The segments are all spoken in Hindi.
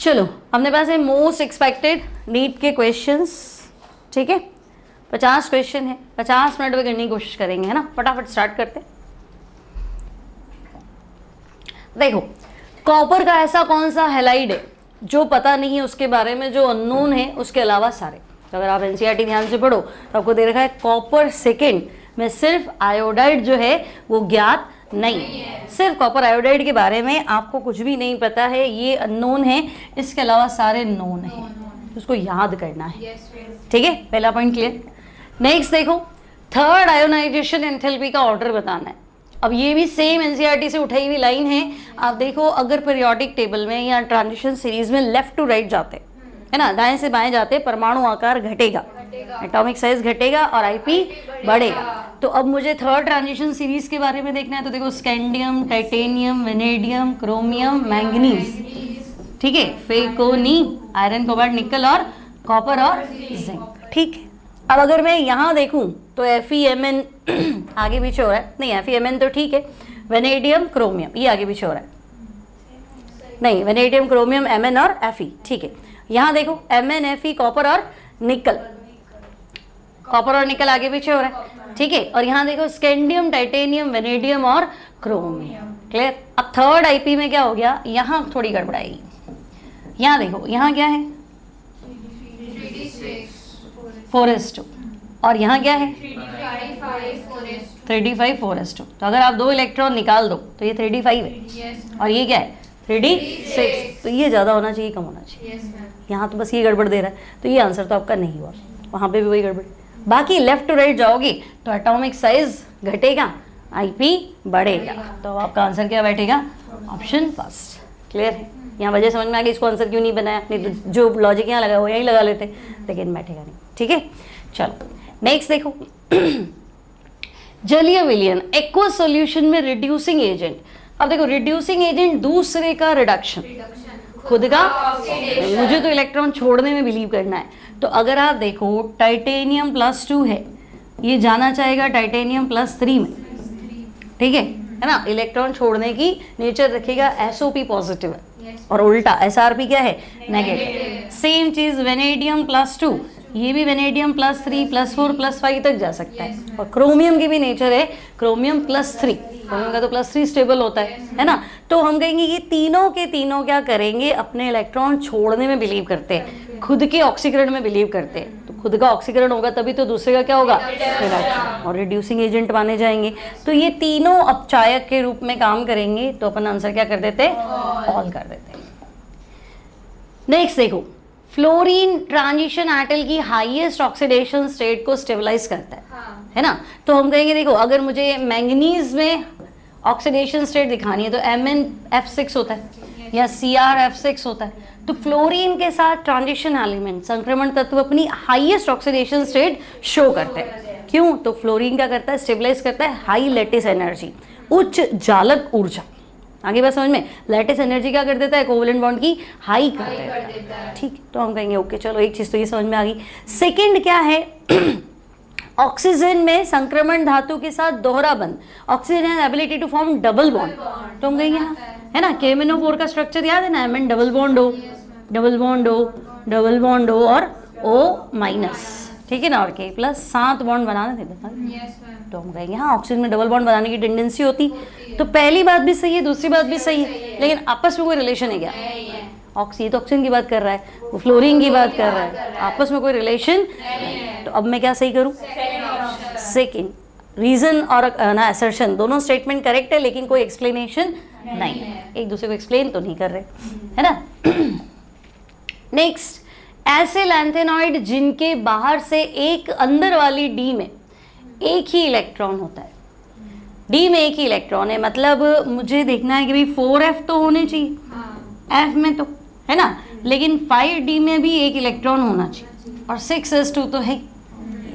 चलो अपने पास है मोस्ट एक्सपेक्टेड नीट के क्वेश्चंस, ठीक है। 50 क्वेश्चन है, 50 मिनट में करने की कोशिश करेंगे, है ना। फटाफट स्टार्ट करते। देखो, कॉपर का ऐसा कौन सा हैलाइड है जो पता नहीं है उसके बारे में, जो अननोन है उसके अलावा सारे। तो अगर आप एनसीईआरटी ध्यान से पढ़ो तो आपको दे रखा है कॉपर सेकेंड में सिर्फ आयोडाइड जो है वो ज्ञात नहीं है। सिर्फ कॉपर आयोडाइड के बारे में आपको कुछ भी नहीं पता है, ये अननोन है, इसके अलावा सारे नोन है। उसको याद करना है, ठीक है। पहला पॉइंट क्लियर। नेक्स्ट देखो, थर्ड आयोनाइजेशन एंथैल्पी का ऑर्डर बताना है। अब ये भी सेम एनसीईआरटी से उठाई हुई लाइन है। आप देखो, अगर पीरियोडिक टेबल में या ट्रांजिशन सीरीज में लेफ्ट टू राइट जाते, है ना, दाएं से बाएं जाते, परमाणु आकार घटेगा, एटॉमिक साइज घटेगा और आईपी बढ़ेगा। तो अब मुझे थर्ड ट्रांजिशन सीरीज के बारे में देखना है। तो देखो, scandium, titanium, vanadium, chromium, manganese, ठीक है, फेकोनी, आयरन, कोबाल्ट, निकल और कॉपर और जिंक, ठीक है। अब अगर मैं यहाँ देखूं तो FeMn आगे पीछे हो रहा है, नहीं FeMn तो ठीक है, वेनेडियम, क्रोमियम ये आगे पीछे हो रहा है, नहीं वेनेडियम, क्रोमियम, Mn और Fe, ठीक है। यहाँ देखो Mn, Fe, कॉपर और निकल, कॉपर और निकल आगे पीछे हो रहा है, ठीक है। और यहाँ देखो स्कैंडियम, टाइटेनियम, वेनेडियम और क्रोमियम, क्लियर। अब थर्ड आईपी में क्या हो गया, यहाँ थोड़ी गड़बड़ाई। यहाँ देखो, यहाँ क्या है 4s2 और यहाँ क्या है 3d5 4s2। तो अगर आप 2 इलेक्ट्रॉन निकाल दो तो ये 3d5 है और ये क्या है 3d6। तो ये ज़्यादा होना चाहिए, कम होना चाहिए। यहाँ तो बस ये गड़बड़ दे रहा है, तो ये आंसर तो आपका नहीं हुआ, वहाँ पे भी वही गड़बड़। बाकी लेफ्ट टू राइट जाओगे तो एटॉमिक साइज घटेगा, आईपी बढ़ेगा, तो आपका आंसर क्या बैठेगा, ऑप्शन फर्स्ट, क्लियर है। यहाँ वजह समझ में आ गई इसको आंसर क्यों नहीं बनाया, नहीं तो जो लॉजिक यहाँ लगा वो यहीं लगा लेते, लेकिन बैठेगा नहीं, ठीक है। चलो नेक्स्ट देखो, जलीय विलयन एक्वस सॉल्यूशन में रिड्यूसिंग एजेंट। अब देखो, रिड्यूसिंग एजेंट दूसरे का रिडक्शन, खुद का मुझे तो इलेक्ट्रॉन छोड़ने में बिलीव करना है। तो अगर आप देखो टाइटेनियम +2 है, ये जाना चाहेगा टाइटेनियम +3 में, ठीक है ना। इलेक्ट्रॉन छोड़ने की नेचर रखेगा, SOP पॉजिटिव है और उल्टा SRP क्या है, नेगेटिव। सेम चीज वेनेडियम +2, ये भी वेनेडियम +3, +4, +5 तक जा सकता है। और क्रोमियम की भी नेचर है क्रोमियम +3, क्रोमियम का तो +3 स्टेबल होता है ना। तो हम कहेंगे ये तीनों के तीनों क्या करेंगे, अपने इलेक्ट्रॉन छोड़ने में बिलीव करते हैं, खुद के ऑक्सीकरण में बिलीव करते हैं। तो खुद का ऑक्सीकरण होगा तभी तो दूसरे का क्या होगा, रिडक्शन, और रिड्यूसिंग एजेंट माने जाएंगे। तो ये तीनों अपचायक के रूप में काम करेंगे, तो अपन आंसर क्या कर देते, ऑल कर देते। नेक्स्ट देखो, फ्लोरीन ट्रांजिशन एटल की हाईएस्ट ऑक्सीडेशन स्टेट को स्टेबलाइज करता है ना। तो हम कहेंगे देखो, अगर मुझे मैंगनीज में ऑक्सीडेशन स्टेट दिखानी है तो MnF6 होता है या CrF6 होता है। तो फ्लोरीन के साथ ट्रांजिशन एलिमेंट, संक्रमण तत्व अपनी हाईएस्ट ऑक्सीडेशन स्टेट शो करते हैं। क्यों, तो फ्लोरीन क्या करता है, स्टेबलाइज करता है हाई लैटिस एनर्जी, उच्च जालक ऊर्जा। आगे बात समझ में, लैटिस एनर्जी क्या कर देता है, कोवेलेंट बॉन्ड की हाई कर देता है, ठीक। तो हम कहेंगे ओके, चलो एक चीज तो ये समझ में आ गई। सेकंड क्या है, ऑक्सीजन में संक्रमण धातु के साथ दोहरा बंध, oxygen has ability to form double bond. तो हम कहेंगे है ना, KMnO4 का स्ट्रक्चर याद है ना, Mn डबल बॉन्ड हो, डबल बॉन्ड हो, डबल बॉन्ड हो और O-, ठीक है ना, और K+, 7 बॉन्ड बनाने थे। तो हम कहेंगे हाँ, ऑक्सीजन में डबल बॉन्ड बनाने की टेंडेंसी होती। तो पहली बात भी सही है, दूसरी बात भी सही है, लेकिन आपस में कोई रिलेशन है क्या, ये तो ऑक्सीजन की बात कर रहा है, वो फ्लोरीन की बात कर रहा है, आपस में कोई रिलेशन। तो अब मैं क्या सही करूँ, सेकेंड। रीजन और ना असर्शन दोनों स्टेटमेंट करेक्ट है, लेकिन कोई एक्सप्लेनेशन नहीं है, एक दूसरे को एक्सप्लेन तो नहीं कर रहे, है ना। नेक्स्ट, ऐसे लैंथेनॉइड जिनके बाहर से एक अंदर वाली डी में एक ही इलेक्ट्रॉन होता है, डी में एक ही इलेक्ट्रॉन है, मतलब मुझे देखना है कि भाई 4f तो होने चाहिए, f में तो है ना, लेकिन 5d में भी एक इलेक्ट्रॉन होना चाहिए और 6s2 तो है,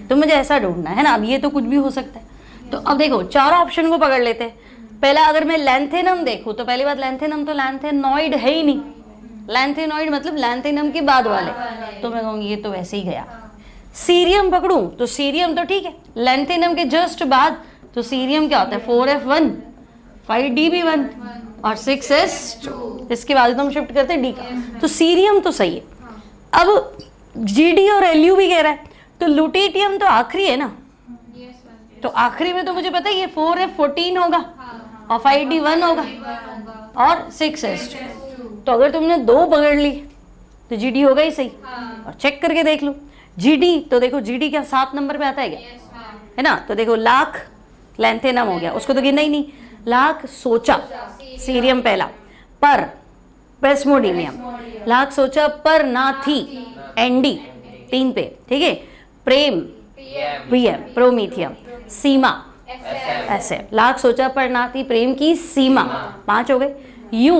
तो मुझे ऐसा ढूंढना है ना। अब ये तो कुछ भी हो सकता है। तो अब देखो, चारों ऑप्शन को पकड़ लेते हैं। पहला, अगर मैं लैंथेनम देखूं तो पहली बात, लैंथेनम तो लैंथेनॉइड है ही नहीं, लैंथेनॉइड मतलब लैंथेनम के बाद वाले, तो मैं कहूँगी ये तो वैसे ही गया। सीरियम पकड़ूं तो सीरियम तो ठीक है, लैंथेनम के जस्ट बाद तो सीरियम क्या होता है 4f1, 5d भी 1, और 6s2। इसके बाद तो हम शिफ्ट करते हैं डी का। तो सीरियम तो सही है। अब जीडी और एलयू भी कह रहा है, तो लुटेटियम तो आखिरी है ना, तो आखिरी में तो मुझे पता है ये 4f14 होगा और 5d1 होगा और 6s2। तो अगर तुमने 2 पकड़ ली तो जीडी होगा ही सही। और चेक करके देख लो जीडी, तो देखो जीडी क्या 7 नंबर पे आता है क्या, है ना। तो देखो लाख लैंथेनम हो गया, उसको तो गिनना ही नहीं। लाख सोचा सीरियम पहला, पर प्रेस्मोडियम, लाख सोचा पर ना थी एनडी 3 पे, ठीक है। प्रेम पीएम, प्रोमीथियम, सीमा ऐसे, लाख सोचा पर ना थी प्रेम की सीमा 5 हो गए। यू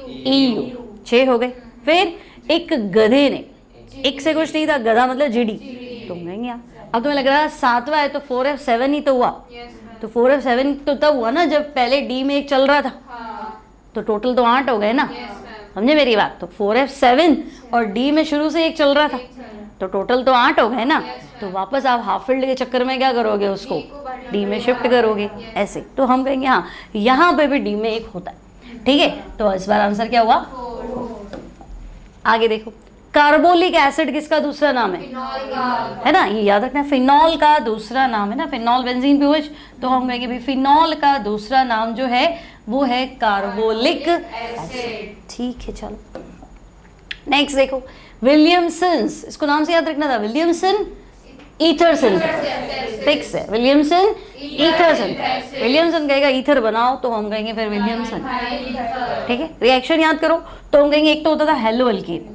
ईयू 6 हो गए। फिर एक गधे ने, एक से कुछ नहीं था, गधा मतलब जीडी, तुम कहेंगे अब तुम्हें लग रहा है 7वां है तो 4f7 ही तो हुआ। तो 4f7 तो तब हुआ ना जब पहले डी में एक चल रहा था, तो टोटल तो 8 हो गए ना, समझे मेरी बात। तो 4f7 और डी में शुरू से एक चल रहा था, तो टोटल तो 8 हो गए ना। तो वापस आप हाफ फील्ड के चक्कर में क्या करोगे, उसको डी में शिफ्ट करोगे ऐसे। तो हम कहेंगे हाँ यहाँ पे भी डी में एक होता है, ठीक है। तो इस बार आंसर क्या हुआ, आगे देखो। कार्बोलिक एसिड किसका दूसरा नाम है ना, ये याद रखना, फिनॉल का दूसरा नाम है ना, फिनॉल बेंजीन पीओएच। तो हम कहेंगे भाई फिनॉल का दूसरा नाम जो है वो है कार्बोलिक एसिड, ठीक है। चलो नेक्स्ट देखो, विलियमसन्स, इसको नाम से याद रखना था, विलियमसन ईथर सिंथेसिस, फिक्स है विलियमसन ईथर सिंथेसिस। विलियमसन कहेगा ईथर बनाओ, तो हम कहेंगे फिर विलियमसन, ठीक है। रिएक्शन याद करो, तो हम कहेंगे एक तो होता था हेलो अल्कीन,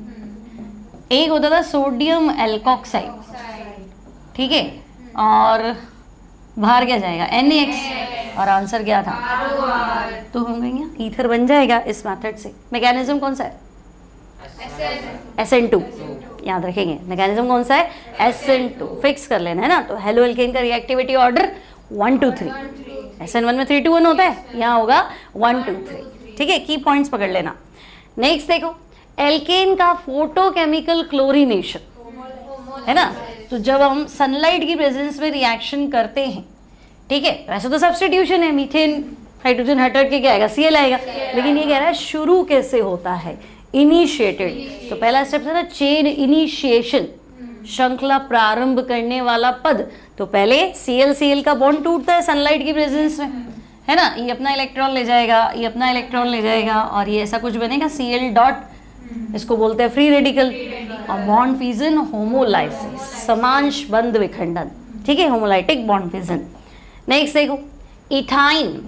एक होता था सोडियम एल्कोक्साइड, ठीक है, और बाहर क्या जाएगा NaX, और आंसर क्या था, तो हम कहेंगे ईथर बन जाएगा इस मेथड से। मैकेनिज्म कौन सा है, SN2, याद रखेंगे मैकेनिज्म कौन सा है, SN2, फिक्स कर लेना है ना। तो हेलो एल्केन का रिएक्टिविटी ऑर्डर 1 2 3, SN1 में 3 2 1 होता है, यहाँ होगा 1 2 3, ठीक है। की पॉइंट्स पकड़ लेना। नेक्स्ट देखो, एल्केन का फोटोकेमिकल क्लोरीनेशन, है ना। तो जब हम सनलाइट की प्रेजेंस में रिएक्शन करते हैं, ठीक है, वैसे तो सब्स्टिट्यूशन है, मीथेन हाइड्रोजन हट के क्या आएगा, Cl आएगा, लेकिन ये कह रहा है शुरू कैसे होता है, इनिशिएटेड। तो पहला स्टेप है ना चेन इनिशिएशन, श्रृंखला प्रारंभ करने वाला पद। तो पहले Cl का बॉन्ड टूटता है सनलाइट की प्रेजेंस में, है ना, ये अपना इलेक्ट्रॉन ले जाएगा, ये अपना इलेक्ट्रॉन ले जाएगा, और ये ऐसा कुछ बनेगा Cl डॉट, इसको बोलते हैं फ्री रेडिकल, और बॉन्ड फिजन होमोलाइसिस, समांश बंध विखंडन, ठीक है, होमोलाइटिक बॉन्ड फिजन। नेक्स्ट देखो, इथाइन,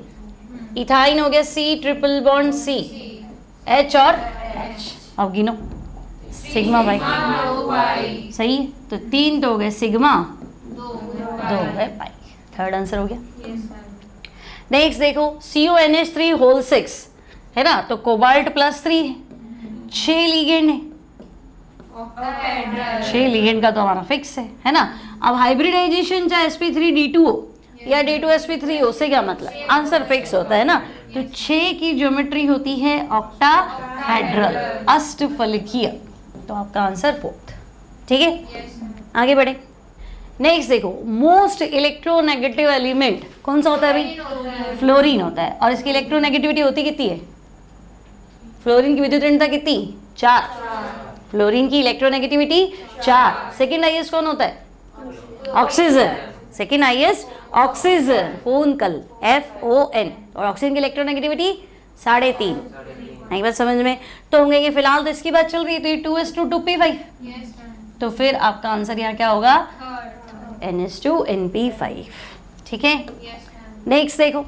इथाइन हो गया C triple bond C, H और H, अब गिनो सिग्मा बाई, सही है। तो 3 तो हो गए सिग्मा, 2 हो गए पाई, थर्ड आंसर हो गया। नेक्स्ट देखो, CONH3 होल 6, है ना, तो कोबाल्ट +3 है, 6 लिगेंड है, 6 लिगेंड का तो हमारा फिक्स है ना। अब हाइब्रिडाइजेशन चाहे sp3d2 हो या d2sp3 हो, उससे क्या मतलब, आंसर फिक्स होता है ना। तो 6 की ज्योमेट्री होती है ऑक्टाहेड्रल, अष्टफलकीय, तो आपका आंसर 4th, ठीक है। आगे बढ़े। नेक्स्ट देखो, मोस्ट इलेक्ट्रोनेगेटिव एलिमेंट कौन सा होता है भाई, फ्लोरीन होता है, और इसकी इलेक्ट्रोनेगेटिविटी होती कितनी है, फ्लोरीन की विद्युत ऋणता कितनी, 4, फ्लोरीन की इलेक्ट्रोनेगेटिविटी 4। सेकेंड हाईएस्ट कौन होता है, oxygen, second highest oxygen, phone call FON, और ऑक्सीजन की इलेक्ट्रोनेगेटिविटी 3.5, नहीं बात समझ में। तो हम कहेंगे फिलहाल तो इसकी बात चल रही है, तो ये 2s2 2p5, तो फिर आपका आंसर यहाँ क्या होगा, NH2NP5, ठीक है। नेक्स्ट देखो,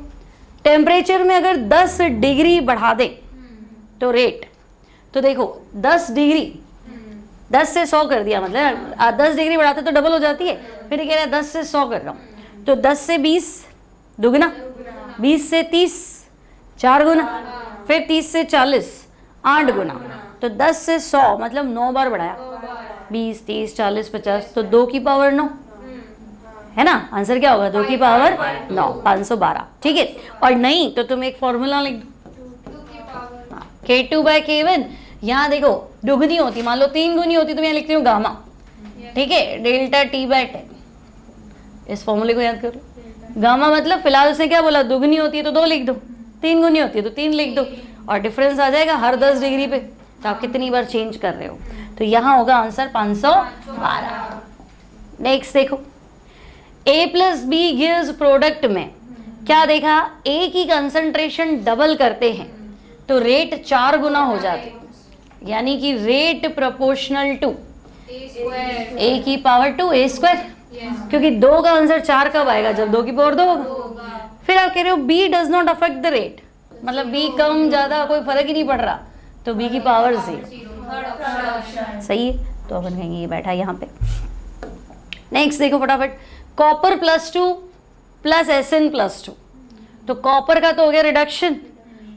टेम्परेचर में अगर 10 डिग्री बढ़ा दे तो रेट, तो देखो 10 डिग्री, 10 से 100 कर दिया, मतलब 10 डिग्री बढ़ाते तो डबल हो जाती है, फिर ये कह रहा है 10 से 100 कर रहा हूँ, तो 10 से 20 दुगना, 20 से 30 4 गुना, फिर 30 से 40 8 गुना, तो 10 से 100 मतलब 9 बार बढ़ाया, 20 30 40 50, तो 2 की पावर 9, है ना, आंसर क्या होगा, 2 की पावर 9, 512, ठीक है। और नहीं तो तुम एक फॉर्मूला लिख दो, K2/K1, यहाँ देखो दुगनी होती, मान लो 3 गुनी होती तो मैं लिखती हूँ गामा, ठीक है, डेल्टा T/10, इस फॉर्मूले को याद करो। गामा मतलब फिलहाल उसने क्या बोला, दुगनी होती है तो 2 लिख दो, 3 गुनी होती है तो 3 लिख दो और डिफरेंस आ जाएगा हर 10 डिग्री पे, तो आप कितनी बार चेंज कर रहे हो, तो यहाँ होगा आंसर 512। नेक्स्ट देखो, A plus B gives product में क्या देखा, A की कंसंट्रेशन डबल करते हैं तो रेट 4 गुना हो जाते, यानी कि रेट प्रोपोर्शनल टू A की पावर टू A स्क्वायर, क्योंकि 2 का आंसर 4 कब आएगा, जब 2 की पावर 2 होगा। फिर आप कह रहे हो B does not affect the rate, मतलब B कम ज्यादा कोई फर्क ही नहीं पड़ रहा, तो B की पावर 0, सही है, तो अपन कहेंगे ये बैठा यहाँ पे। नेक्स्ट देखो फटाफट, कॉपर +2 प्लस SN+2, तो कॉपर का तो हो गया रिडक्शन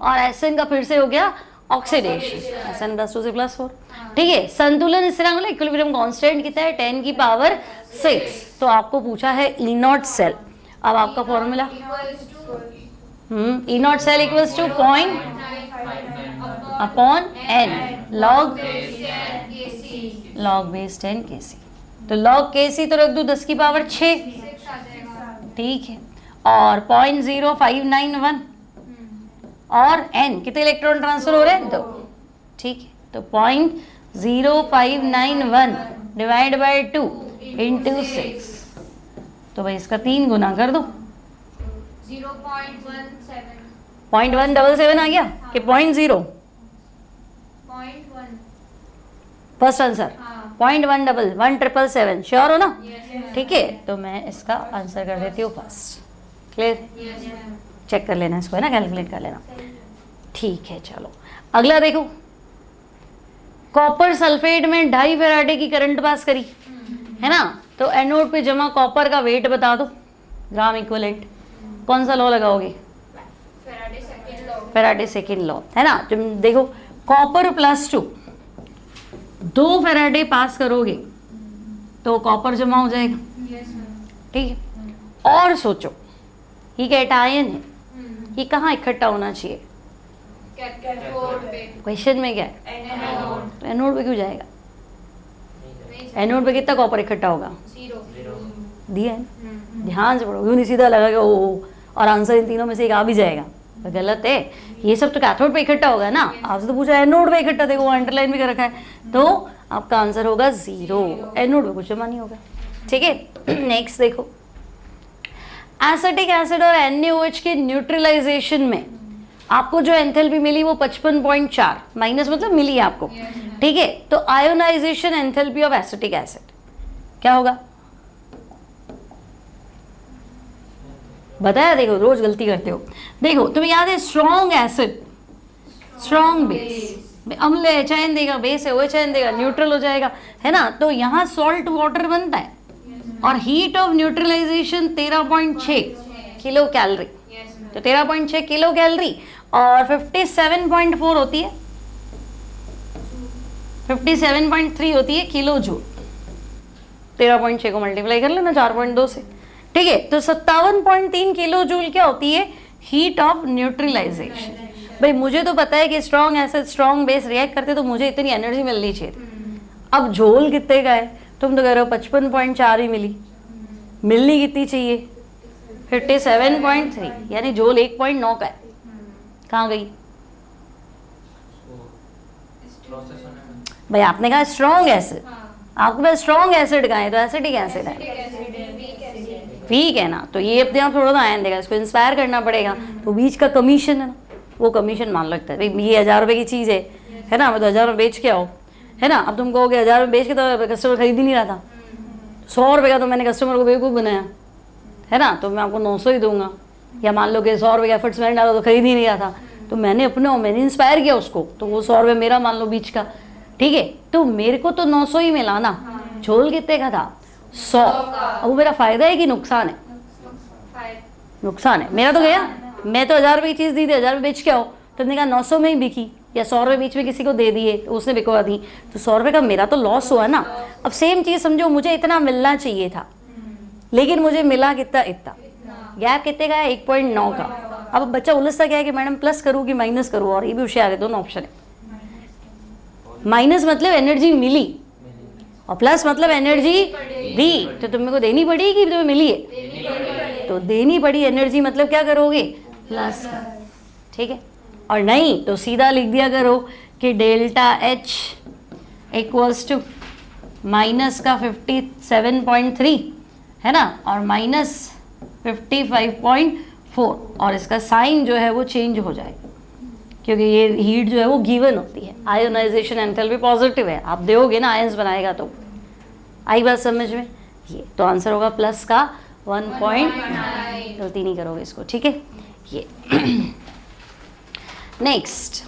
और SN का फिर से हो गया ऑक्सीडेशन, SN+2 से +4, ठीक है। संतुलन स्थिरांक मतलब इक्विलिब्रियम कांस्टेंट कितना है, 10 की पावर 6, तो आपको पूछा है E0 सेल, अब आपका formula E0 cell equals to 0./n log base 10 Kc, तो log Kc तो रख दूं 10 की पावर 6, ठीक है, और 0.0591 और n कितने इलेक्ट्रॉन ट्रांसफर हो रहे हैं, 2, ठीक है, तो 0.0591 डिवाइड बाय 2 इंटू 6, तो भाई इसका 3 गुना कर दो, 0.177 आ गया कि 0.0, फर्स्ट आंसर 0.177 श्योर हो ना, ठीक है, तो मैं इसका आंसर कर देती हूँ फर्स्ट, क्लियर, चेक कर लेना इसको, है ना, कैलकुलेट कर लेना, ठीक है। चलो अगला देखो, कॉपर सल्फेट में 2.5 फैराडे की करंट पास करी, है ना, तो एनोड पे जमा कॉपर का वेट बता दो, ग्राम इक्विवेलेंट, कौन सा लॉ लगाओगे, फैराडे सेकेंड लॉ, है ना। तुम देखो कॉपर +2 2 फैराडे पास करोगे तो कॉपर जमा हो जाएगा, ठीक है, और सोचो ये कैटायन है, ये कहाँ इकट्ठा होना चाहिए, क्वेश्चन में क्या है, तो एनोड पे क्यों जाएगा, एनोड पे कितना कॉपर इकट्ठा होगा, 0 दिया है, ध्यान से पढ़ो, यूं नहीं सीधा लगा कि ओ और आंसर इन तीनों में से एक आ भी जाएगा, तो गलत है, ये सब तो कैथोड पे इकट्ठा होगा ना, आपसे तो पूछा एनोड पे इकट्ठा, देखो अंडरलाइन भी कर रखा है, तो आपका आंसर होगा 0, एनोड पे कुछ जमा नहीं होगा, ठीक है। नेक्स्ट देखो, एसिटिक एसिड और NaOH के न्यूट्रलाइजेशन में आपको जो एंथैल्पी मिली वो 55.4, माइनस मतलब मिली है आपको, ठीक है, तो ionisation enthalpy of acetic acid क्या होगा, बताया, देखो रोज गलती करते हो, देखो तुम्हें याद है स्ट्रॉन्ग एसिड स्ट्रॉन्ग बेस, अम्ल है HN देगा, बेस है OHN देगा, न्यूट्रल हो जाएगा, है ना, तो यहाँ सॉल्ट वाटर बनता है और heat of neutralisation 13.6 kilo calorie, तो 13.6 किलो कैलोरी और 57.4 होती है, 57.3 होती है किलो जूल, 13.6 को मल्टीप्लाई कर लेना 4.2 से, ठीक है, तो 57.3 किलो जूल क्या होती है, हीट ऑफ न्यूट्रलाइजेशन। भाई मुझे तो पता है कि strong acid strong base react करते तो मुझे इतनी एनर्जी मिलनी चाहिए, अब झोल कितने का है, तुम तो कह रहे हो 55.4 ही मिली, मिलनी कितनी चाहिए 57.3, यानी झोल 1.9 का है, कहाँ गई भाई, आपने कहा स्ट्रॉन्ग एसिड, आपके पास स्ट्रॉन्ग एसिड का है तो एसिडिक एसिड है, ठीक है ना, तो ये अपने आप थोड़ा सा आयन देगा, इसको इंस्पायर करना पड़ेगा, तो बीच का कमीशन है ना, वो कमीशन मान लगता है, भाई ये 1000 रुपये की चीज़ है ना, मैं तो 1000 रुपये बेच के आओ, है ना, अब तुम कहोगे 1000 रुपये बेच के तो कस्टमर खरीद ही नहीं रहा था, 100 रुपये का तो मैंने कस्टमर को बेवकूफ़ बनाया, है ना, तो मैं आपको 900 ही दूंगा, या मान लो कि 100 रुपये का एफर्ट्स मैंने डाला तो खरीद ही नहीं रहा था, तो मैंने इंस्पायर किया उसको, तो वो 100 रुपये मेरा मान लो बीच का, ठीक है, तो मेरे को तो 900 ही मिला ना, झोल कितने का था 100, अब वो मेरा फायदा है कि नुकसान है, नुकसान है, मेरा तो गया, मैं तो 1000 रुपये की चीज़ दी थी, 1000 रुपये बेच के आओ, तुमने कहा 900 में ही बिकी या 100 रुपये बीच में किसी को दे दिए, उसने बिकवा दी, तो 100 रुपये का मेरा तो लॉस हुआ ना। अब सेम चीज़ समझो, मुझे इतना मिलना चाहिए था लेकिन मुझे मिला कितना, इतना, गैप कितने का है 1.9 का। अब बच्चा उलझता क्या है कि मैडम प्लस करूँ कि माइनस करूँ, और ये भी होशियार है, दोनों ऑप्शन है, माइनस मतलब एनर्जी मिली और प्लस मतलब एनर्जी दी, तो तुम्हें को देनी पड़ी कि तुम्हें मिली है, तो देनी पड़ी एनर्जी मतलब क्या करोगे प्लस, ठीक है। और नहीं तो सीधा लिख दिया करो कि delta H equals to minus का 57.3 है ना, और माइनस 55.4, और इसका साइन जो है वो चेंज हो जाएगा क्योंकि ये हीट जो है वो गिवन होती है। आयोनाइजेशन एंथैल्पी पॉजिटिव है, आप दोगे ना आयंस बनाएगा तो। आई बात समझ में? ये तो आंसर होगा प्लस का 1.9, गलती नहीं करोगे इसको, ठीक है। ये नेक्स्ट,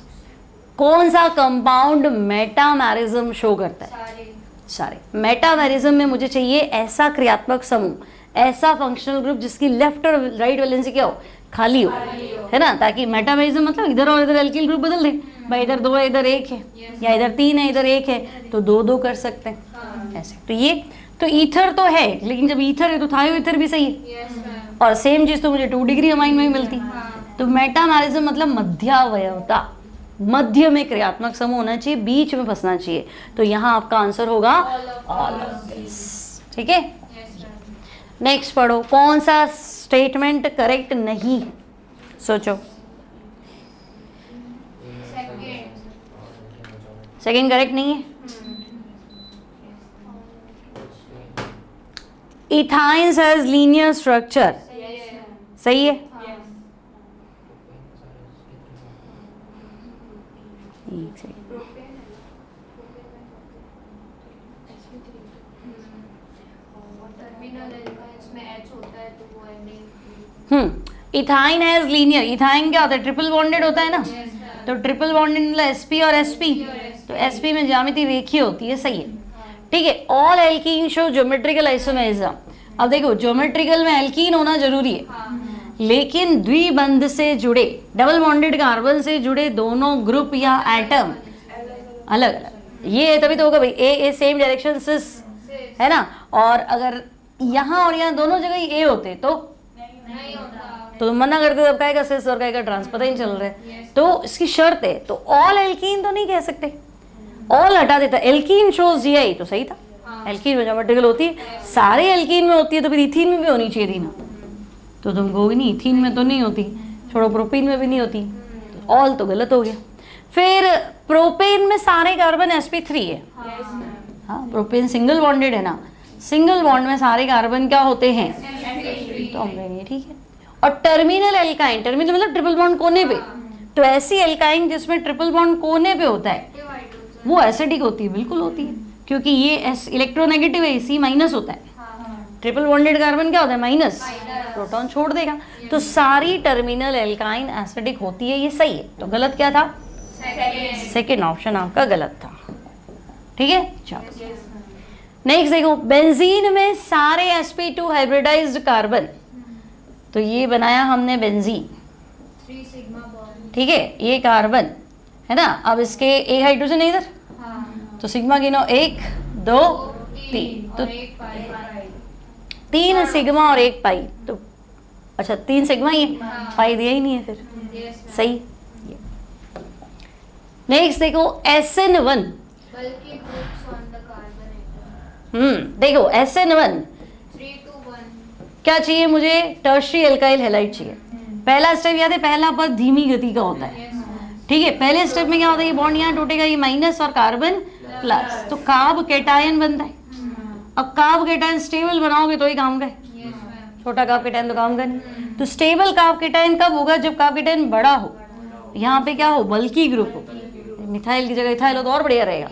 कौन सा कंपाउंड मेटामेरिज्म शो करता है? सारे। मेटामेरिज्म में मुझे चाहिए ऐसा क्रियात्मक समूह, ऐसा फंक्शनल ग्रुप जिसकी लेफ्ट और राइट वैलेंसी क्या हो, खाली हो, है ना, ताकि मेटामेरिज्म मतलब इधर और इधर एल्किल ग्रुप बदल दें, भाई इधर 2 है इधर 1 है, या इधर 3 है इधर 1 है, तो 2-2 कर सकते हैं ऐसे। तो ये तो ईथर तो है, लेकिन जब ईथर है तो थायो ईथर भी सही है, और सेम चीज़ तो मुझे 2 डिग्री अमाइन में ही मिलती। तो मेटामेरिज्म मतलब मध्यावयवता, मध्य में क्रियात्मक समूह होना चाहिए, बीच में फंसना चाहिए। तो यहाँ आपका आंसर होगा ऑल ऑफ दिस, ठीक है। नेक्स्ट पढ़ो, कौन सा स्टेटमेंट करेक्ट नहीं है? सोचो। सेकंड करेक्ट नहीं है। इथाइन्स हैज लीनियर स्ट्रक्चर, सही है। इथाइन हैज लीनियर, इथाइन क्या होता है, ट्रिपल बॉन्डेड होता है ना, तो ट्रिपल बॉन्डेड मतलब एसपी और एसपी, तो एसपी में ज्यामिति रेखीय होती है, सही है, ठीक है। All alkene show geometrical isomerism. अब देखो ज्योमेट्रिकल में एल्कीन होना जरूरी है, लेकिन द्विबंध से जुड़े, डबल बॉन्डेड कार्बन से जुड़े दोनों ग्रुप या एटम अलग अलग, ये तभी तो होगा भाई, ए सेम डायरेक्शन सिस, है ना। और अगर यहाँ और यहाँ दोनों जगह ए होते तो नहीं होता, तो तुम मना करते तब कहेगा सिस और कहेगा ट्रांस, पता ही नहीं चल रहा है। तो इसकी शर्त है, तो ऑल एल्कीन तो नहीं कह सकते, ऑल हटा देता, एल्कीन शोज जीआई तो सही था, एल्कीन में ज्योमेट्रिकल होती है, सारे एल्कीन में होती है, तो फिर इथीन में भी होनी चाहिए थी ना, तो तुम कहोगे नहीं इथीन में तो नहीं होती, छोड़ो प्रोपेन में भी नहीं होती, ऑल तो गलत हो गया। फिर प्रोपेन में सारे कार्बन sp3 है, हाँ प्रोपेन सिंगल बॉन्डेड है ना, सिंगल बॉन्ड में सारे कार्बन क्या होते हैं, तो हम कहेंगे ठीक है। और टर्मिनल एल्काइन, टर्मिनल मतलब ट्रिपल बॉन्ड कोने पे, तो ऐसी एल्काइन जिसमें ट्रिपल बॉन्ड कोने पे होता है वो एसिडिक होती है, बिल्कुल होती है, क्योंकि ये इलेक्ट्रोनेगेटिव है, सी माइनस होता है, ट्रिपल बॉन्डेड कार्बन क्या होता है, माइनस, प्रोटॉन छोड़ देगा, तो सारी टर्मिनल एल्काइन एसिडिक होती है, ये सही है। तो गलत क्या था, सेकेंड ऑप्शन आपका गलत था, ठीक है। चलो नेक्स्ट देखो, बेंजीन में सारे sp2 हाइब्रिडाइज्ड कार्बन, तो ये बनाया हमने बेंजीन, ठीक है, ये कार्बन है ना। अब इसके एक हाइड्रोजन है इधर, तो सिग्मा गिनो 1 2 3, तो 3 सिग्मा और 1 पाई, तो अच्छा 3 सिग्मा ही है, पाई दिया ही नहीं है फिर, सही। नेक्स्ट देखो SN1, देखो SN1 क्या चाहिए मुझे, टर्शियरी एल्काइल हैलाइड चाहिए। पहला स्टेप याद है, पहला पद धीमी गति का होता है, ठीक है। पहले स्टेप में क्या होता है, ये बॉन्ड यहाँ टूटेगा, ये माइनस और कार्बन प्लस, तो कार्ब कैटायन बनता है। अब कार्ब कैटायन स्टेबल बनाओगे तो ही काम का है, छोटा कार्ब कैटायन तो काम का नहीं। तो स्टेबल कार्ब कैटायन कब होगा, जब कार्ब कैटायन बड़ा हो, यहाँ पे क्या हो, बल्कि ग्रुप हो, मिथाइल की जगह इथाइल हो तो और बढ़िया रहेगा,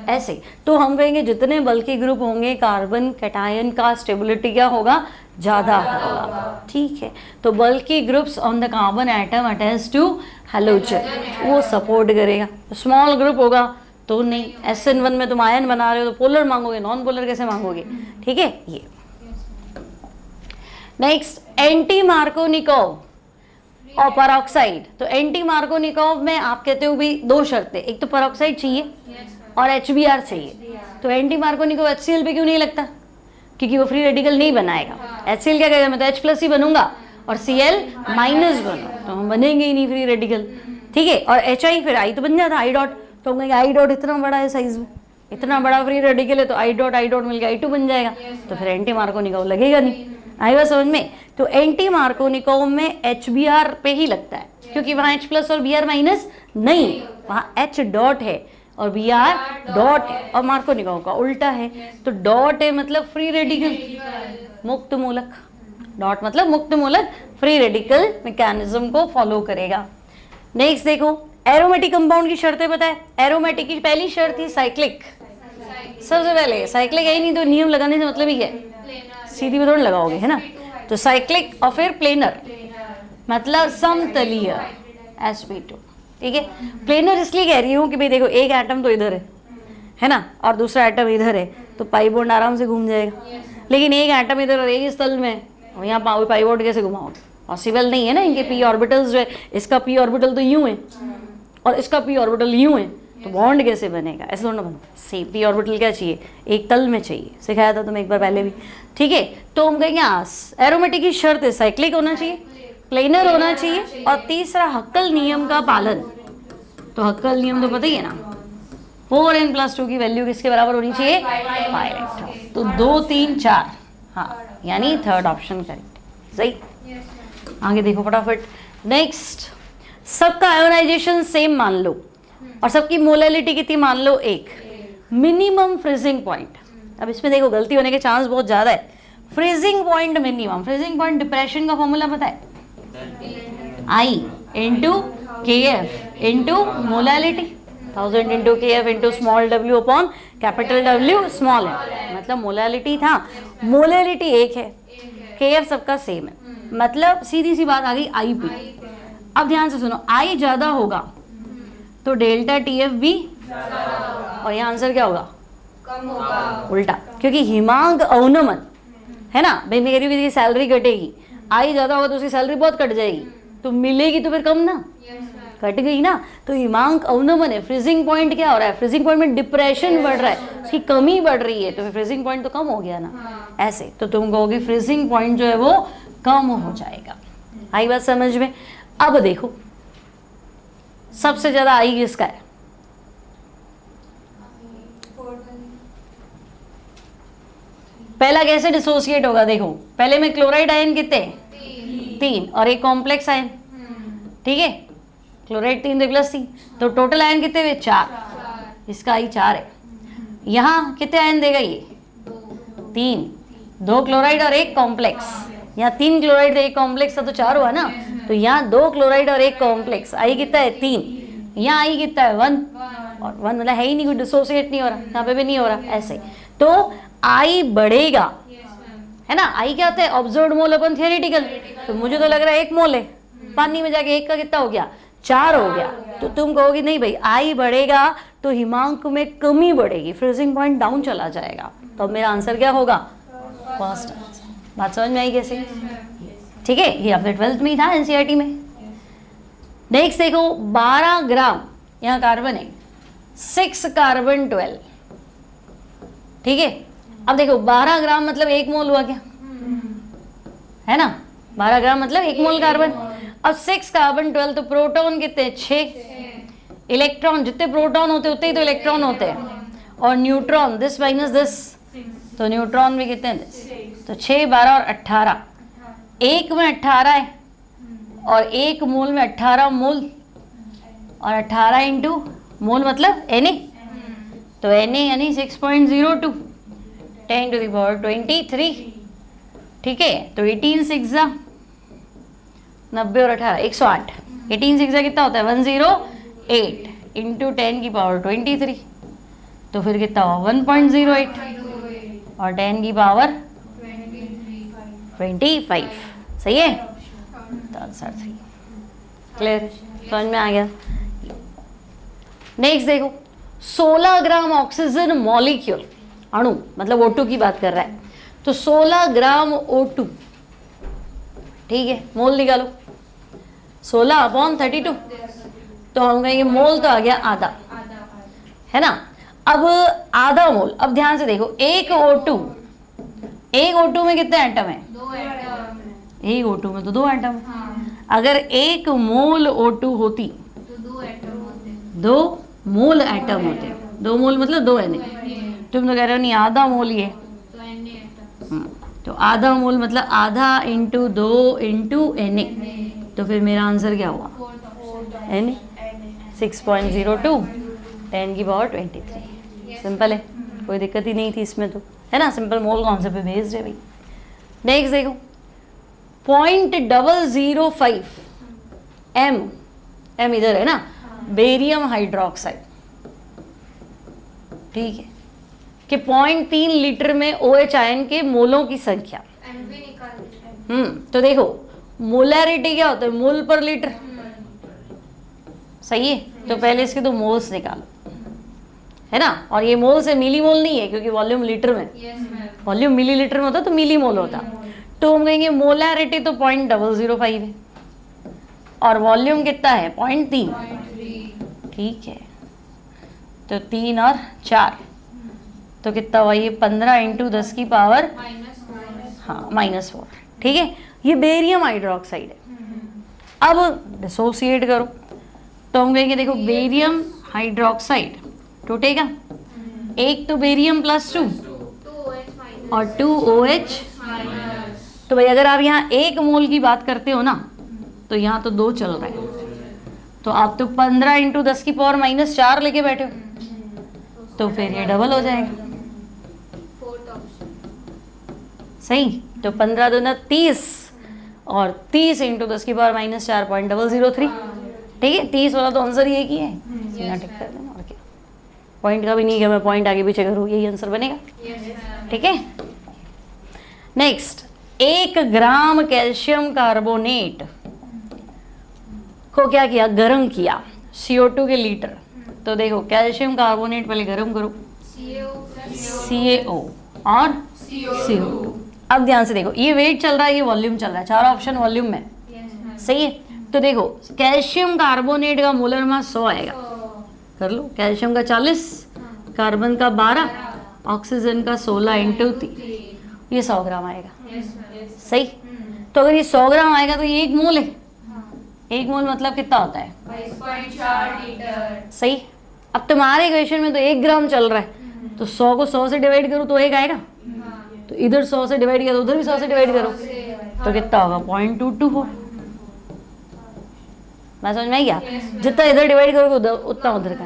ऐसे। तो हम कहेंगे जितने बल्कि ग्रुप होंगे कार्बन कैटायन का स्टेबिलिटी क्या होगा, ज़्यादा होगा, ठीक है। तो बल्कि groups on the carbon atom attach to halogen, वो सपोर्ट करेगा। स्मॉल ग्रुप होगा तो नहीं, SN1 में तुम आयन बना रहे हो तो पोलर मांगोगे, नॉन पोलर कैसे मांगोगे, ठीक है। ये नेक्स्ट एंटी मार्कोनिकोव और परऑक्साइड, तो एंटी मार्कोनिकोव में आप कहते हो भी 2 शर्तें, एक तो परऑक्साइड चाहिए और HBr चाहिए। तो एंटी मार्कोनिकोव HCl पे क्यों नहीं लगता, क्योंकि वो फ्री रेडिकल नहीं बनाएगा। HCl क्या कहेगा, मैं तो H+ ही बनूंगा और Cl- बनूंगा, तो हम बनेंगे ही नहीं फ्री रेडिकल, ठीक है। और HI फिर I तो बन जाता I डॉट, तो हम कहेंगे I डॉट इतना बड़ा है साइज में, इतना बड़ा फ्री रेडिकल है, तो I डॉट मिलकर I2 बन जाएगा, तो फिर एंटी मार्कोनिकोव लगेगा नहीं। आई बात समझ में। तो एंटी मार्कोनिकोव में HBr पे ही लगता है, क्योंकि वहाँ H प्लस और Br माइनस नहीं, वहाँ H डॉट है और Br डॉट है, और मार्कोनिकोव का उल्टा है। तो डॉट है मतलब फ्री रेडिकल, मुक्त मूलक, डॉट मतलब मुक्त मूलक, फ्री रेडिकल मैकेनिज्म को फॉलो करेगा। नेक्स्ट देखो, एरोमेटिक कंपाउंड की शर्तें बताए। एरोमेटिक की पहली शर्त थी साइक्लिक, सबसे पहले साइक्लिक है ही नहीं तो नियम लगाने से मतलब ही है, सीधी में थोड़ा लगाओगे है ना। तो साइक्लिक और फिर प्लेनर मतलब समतलीय sp2, ठीक है। प्लेनर इसलिए कह रही हूँ कि भाई देखो एक एटम तो इधर है ना, और दूसरा एटम इधर है, तो पाई बोर्ड आराम से घूम जाएगा। लेकिन एक एटम इधर और एक इस तल में, और यहाँ पाई बोर्ड कैसे घुमाओगे, पॉसिबल नहीं है ना। इनके p ऑर्बिटल्स जो है, इसका p ऑर्बिटल तो यूं है और इसका p ऑर्बिटल यूं है, तो बॉन्ड कैसे बनेगा, ऐसे थोड़ा बनो। सेम p ऑर्बिटल क्या चाहिए, एक तल में चाहिए, सिखाया था तुम्हें एक बार पहले भी, ठीक है। तो हम कहेंगे एरोमेटिक की शर्त है साइक्लिक होना चाहिए, प्लेनर होना चाहिए, और तीसरा हक्कल नियम का पालन। तो हक्कल नियम तो पता ही है ना, 4n+2 की वैल्यू किसके बराबर होनी चाहिए, पाई इलेक्ट्रॉन। तो 2 3 4, हाँ यानी थर्ड ऑप्शन करेक्ट, सही। आगे देखो फटाफट। नेक्स्ट, सबका आयोनाइजेशन सेम मान लो और सबकी मोलैलिटी कितनी मान लो, 1। मिनिमम फ्रीजिंग पॉइंट, अब इसमें देखो गलती होने के चांस बहुत ज़्यादा है। Freezing point minimum, freezing point depression का फॉर्मूला पता है, I into KF into molality, 1000 into KF into small w upon capital W small है, मतलब मोलैलिटी था, मोलैलिटी 1 है, KF सबका सेम है, मतलब सीधी सी बात आ गई IP। अब ध्यान से सुनो, I ज़्यादा होगा तो डेल्टा TF भी, और यहाँ आंसर क्या होगा, कम होगा, उल्टा, क्योंकि हिमांक अवनमन है ना। भाई मैं कह रही हूँ सैलरी घटेगी, आई ज़्यादा होगा तो उसकी सैलरी बहुत कट जाएगी, तो मिलेगी तो फिर कम ना, कट गई ना। तो हिमांक अवनमन है, फ्रीजिंग पॉइंट क्या हो रहा है, फ्रीजिंग पॉइंट में डिप्रेशन बढ़ रहा है, उसकी कमी बढ़ रही है, तो फिर फ्रीजिंग पॉइंट तो कम हो गया ना, ऐसे। तो तुम कहोगे फ्रीजिंग पॉइंट जो है वो कम हो जाएगा। आई बात समझ में। अब देखो सबसे ज्यादा आई किसका है, पहला कैसे डिसोसिएट होगा, देखो पहले में क्लोराइड आयन कितने, 3 और एक कॉम्प्लेक्स आयन, ठीक है, क्लोराइड 3 तो प्लस 3, तो टोटल आयन कितने हुए, 4, इसका आई 4 है। यहाँ कितने आयन देगा ये, 3, 2 क्लोराइड और एक कॉम्प्लेक्स, यहाँ 3 क्लोराइड थे एक कॉम्प्लेक्स था तो 4 हुआ ना, तो यहाँ 2 क्लोराइड और एक कॉम्प्लेक्स, आई कितना है 3, यहाँ आई कितना है 1, और 1 मतलब है ही नहीं, कोई डिसोसिएट नहीं हो रहा, यहाँ पे भी नहीं हो रहा, ऐसे। तो आई बढ़ेगा है ना, आई क्या होता है, ऑब्जर्व्ड मोल अपन थियोरेटिकल, तो मुझे तो लग रहा है 1 मोल है, पानी में जाके 1 का कितना हो गया, 4 हो गया। तो तुम कहोगे नहीं भाई आई बढ़ेगा तो हिमांक में कमी बढ़ेगी, फ्रीजिंग पॉइंट डाउन चला जाएगा, तो अब मेरा आंसर क्या होगा, फर्स्ट आंसर। बात समझ में आई कैसे, ठीक है, ये अपने 12th में ही था एनसीईआरटी में। नेक्स्ट देखो 12 ग्राम, यहाँ कार्बन है, 6 कार्बन 12, ठीक है। अब देखो 12 ग्राम मतलब 1 मोल हुआ क्या, है ना, 12 ग्राम मतलब 1 मोल कार्बन। अब 6 कार्बन 12, तो प्रोटॉन कितने, 6, इलेक्ट्रॉन जितने प्रोटॉन होते उतने ही तो इलेक्ट्रॉन होते हैं, और न्यूट्रॉन दिस माइनस दिस, तो न्यूट्रॉन भी कितने हैं, तो 6, 12 और 18, 1 में 18 है और 1 मोल में 18 मोल, और 18 इंटू मोल मतलब Na, तो Na यानी 6.02, 10 to the power 23, ठीक है। तो 18 6 90 और 18 108, 18 6 कितना होता है 108 इंटू 10 की पावर 23, तो फिर कितना हुआ 1.08 और 10 की पावर 25, सही है, तो आंसर 3। क्लियर, समझ में आ गया। नेक्स्ट देखो 16 ग्राम ऑक्सीजन मॉलिक्यूल, अणु मतलब O2 की बात कर रहा है, तो 16 ग्राम O2, ठीक है, मोल निकालो, 16/32, तो हम कहेंगे मोल तो आ गया आधा, है ना। अब आधा मोल, अब ध्यान से देखो एक O2 में कितने एटम है, 2 एटम, एक O2 में तो 2 एटम, अगर 1 मोल O2 होती तो 2 एटम होते, 2 मोल एटम होते, 2 मोल मतलब 2 Na, तुम तो कह रहे हो नहीं आधा मोल ये, तो आधा मोल मतलब आधा इंटू 2 इंटू Na, तो फिर मेरा आंसर क्या हुआ एन 6.02 10 की पावर 23। सिंपल है, कोई दिक्कत ही नहीं थी इसमें तो, है ना, सिंपल मोल कॉन्सेप्ट पे बेस्ड है भाई। नेक्स्ट देखो 0.005 एम इधर है ना, बेरियम हाइड्रोक्साइड, ठीक है, कि 0.3 लीटर में OH आयन के मोलों की संख्या। तो देखो मोलैरिटी क्या होता है, मोल पर लीटर, सही है, तो पहले इसके तो मोल्स निकालो, है ना, और ये मोल से मिली मोल नहीं है क्योंकि वॉल्यूम लीटर में, वॉल्यूम मिलीलीटर में होता तो मिली मोल होता, तो हम कहेंगे मोलैरिटी तो 0.005 है और वॉल्यूम कितना है 0.3, ठीक है, तो 3 और 4 तो कितना हुआ ये 15 इंटू 10 की पावर -4, ठीक है, ये बेरियम हाइड्रोक्साइड है। अब डिसोसिएट करो तो हम कहेंगे देखो बेरियम हाइड्रोक्साइड टूटेगा, एक तो बेरियम +2 और 2 OH, तो भाई अगर आप यहाँ 1 मोल की बात करते हो ना तो यहाँ तो 2 चल रहा है, तो आप तो 15 इंटू 10 की पावर -4 लेके बैठे हो, तो फिर ये डबल हो जाएगा, सही, तो 15 दूना 30 और 30 इंटू 10 की पावर -4 0.003, ठीक है, 30 वाला तो आंसर ये की है, टिक कर देना, और क्या, पॉइंट का भी नहीं है, मैं पॉइंट आगे पीछे करूँ यही आंसर बनेगा, ठीक है। नेक्स्ट 1 ग्राम कैल्शियम कार्बोनेट को क्या किया, गर्म किया CO2 के लीटर, तो देखो कैल्शियम कार्बोनेट पहले गर्म करो, CaO और CO2। अब ध्यान से देखो ये वेट चल रहा है, ये वॉल्यूम चल रहा है, 4 ऑप्शन वॉल्यूम में, सही है, तो देखो कैल्शियम कार्बोनेट का मोलर मास 100 आएगा, कर लो, कैल्शियम का 40, कार्बन का 12, ऑक्सीजन का 16 इंटू 3, ये 100 ग्राम आएगा, सही, तो अगर ये 100 ग्राम आएगा तो ये 1 मोल है, 1 मोल मतलब कितना होता है 22.4 लीटर, सही। अब तुम्हारे इक्वेशन में तो 1 ग्राम चल रहा है, तो 100 को 100 से डिवाइड करो तो 1 आएगा, तो इधर 100 से डिवाइड किया तो उधर भी 100 से डिवाइड करो, तो कितना होगा 0.224। मैं समझ में आई क्या, जितना इधर डिवाइड करोगे उतना उधर का,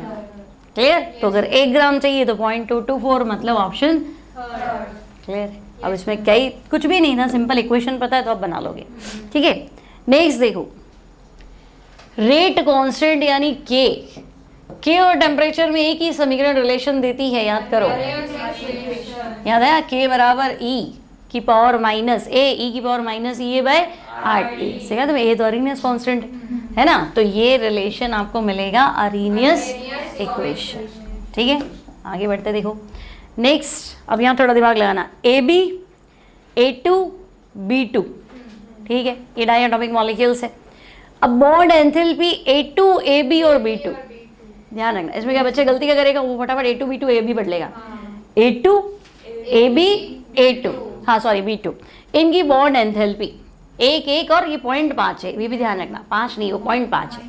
क्लियर। तो अगर 1 ग्राम चाहिए तो 0.224 मतलब ऑप्शन क्लियर है। अब इसमें कई कुछ भी नहीं था, सिंपल इक्वेशन पता है तो आप बना लोगे, ठीक है। नेक्स्ट देखो रेट कांस्टेंट यानी के और टेम्परेचर में एक ही समीकरण रिलेशन देती है, याद करो, याद है, के बराबर ई की पावर माइनस ए, ई की पावर माइनस ई बाय आर टी, सीखा तो ए तो अरीनियस कांस्टेंट है ना, तो ये रिलेशन आपको मिलेगा अरीनियस इक्वेशन, ठीक है। आगे बढ़ते देखो नेक्स्ट, अब यहाँ थोड़ा दिमाग लगाना, AB A2 B2, ठीक है, ये डायटॉमिक मॉलिक्यूल्स है। अब बॉन्ड एंथैल्पी A2 AB और B2, ध्यान रखना, इसमें क्या बच्चे गलती क्या करेगा, वो फटाफट A2 B2 AB पढ़ लेगा, A2 AB A2, हाँ सॉरी B2, इनकी बॉन्ड एंथैल्पी 1 और ये 0.5 है, ये भी ध्यान रखना, 5 नहीं वो 0.5 है,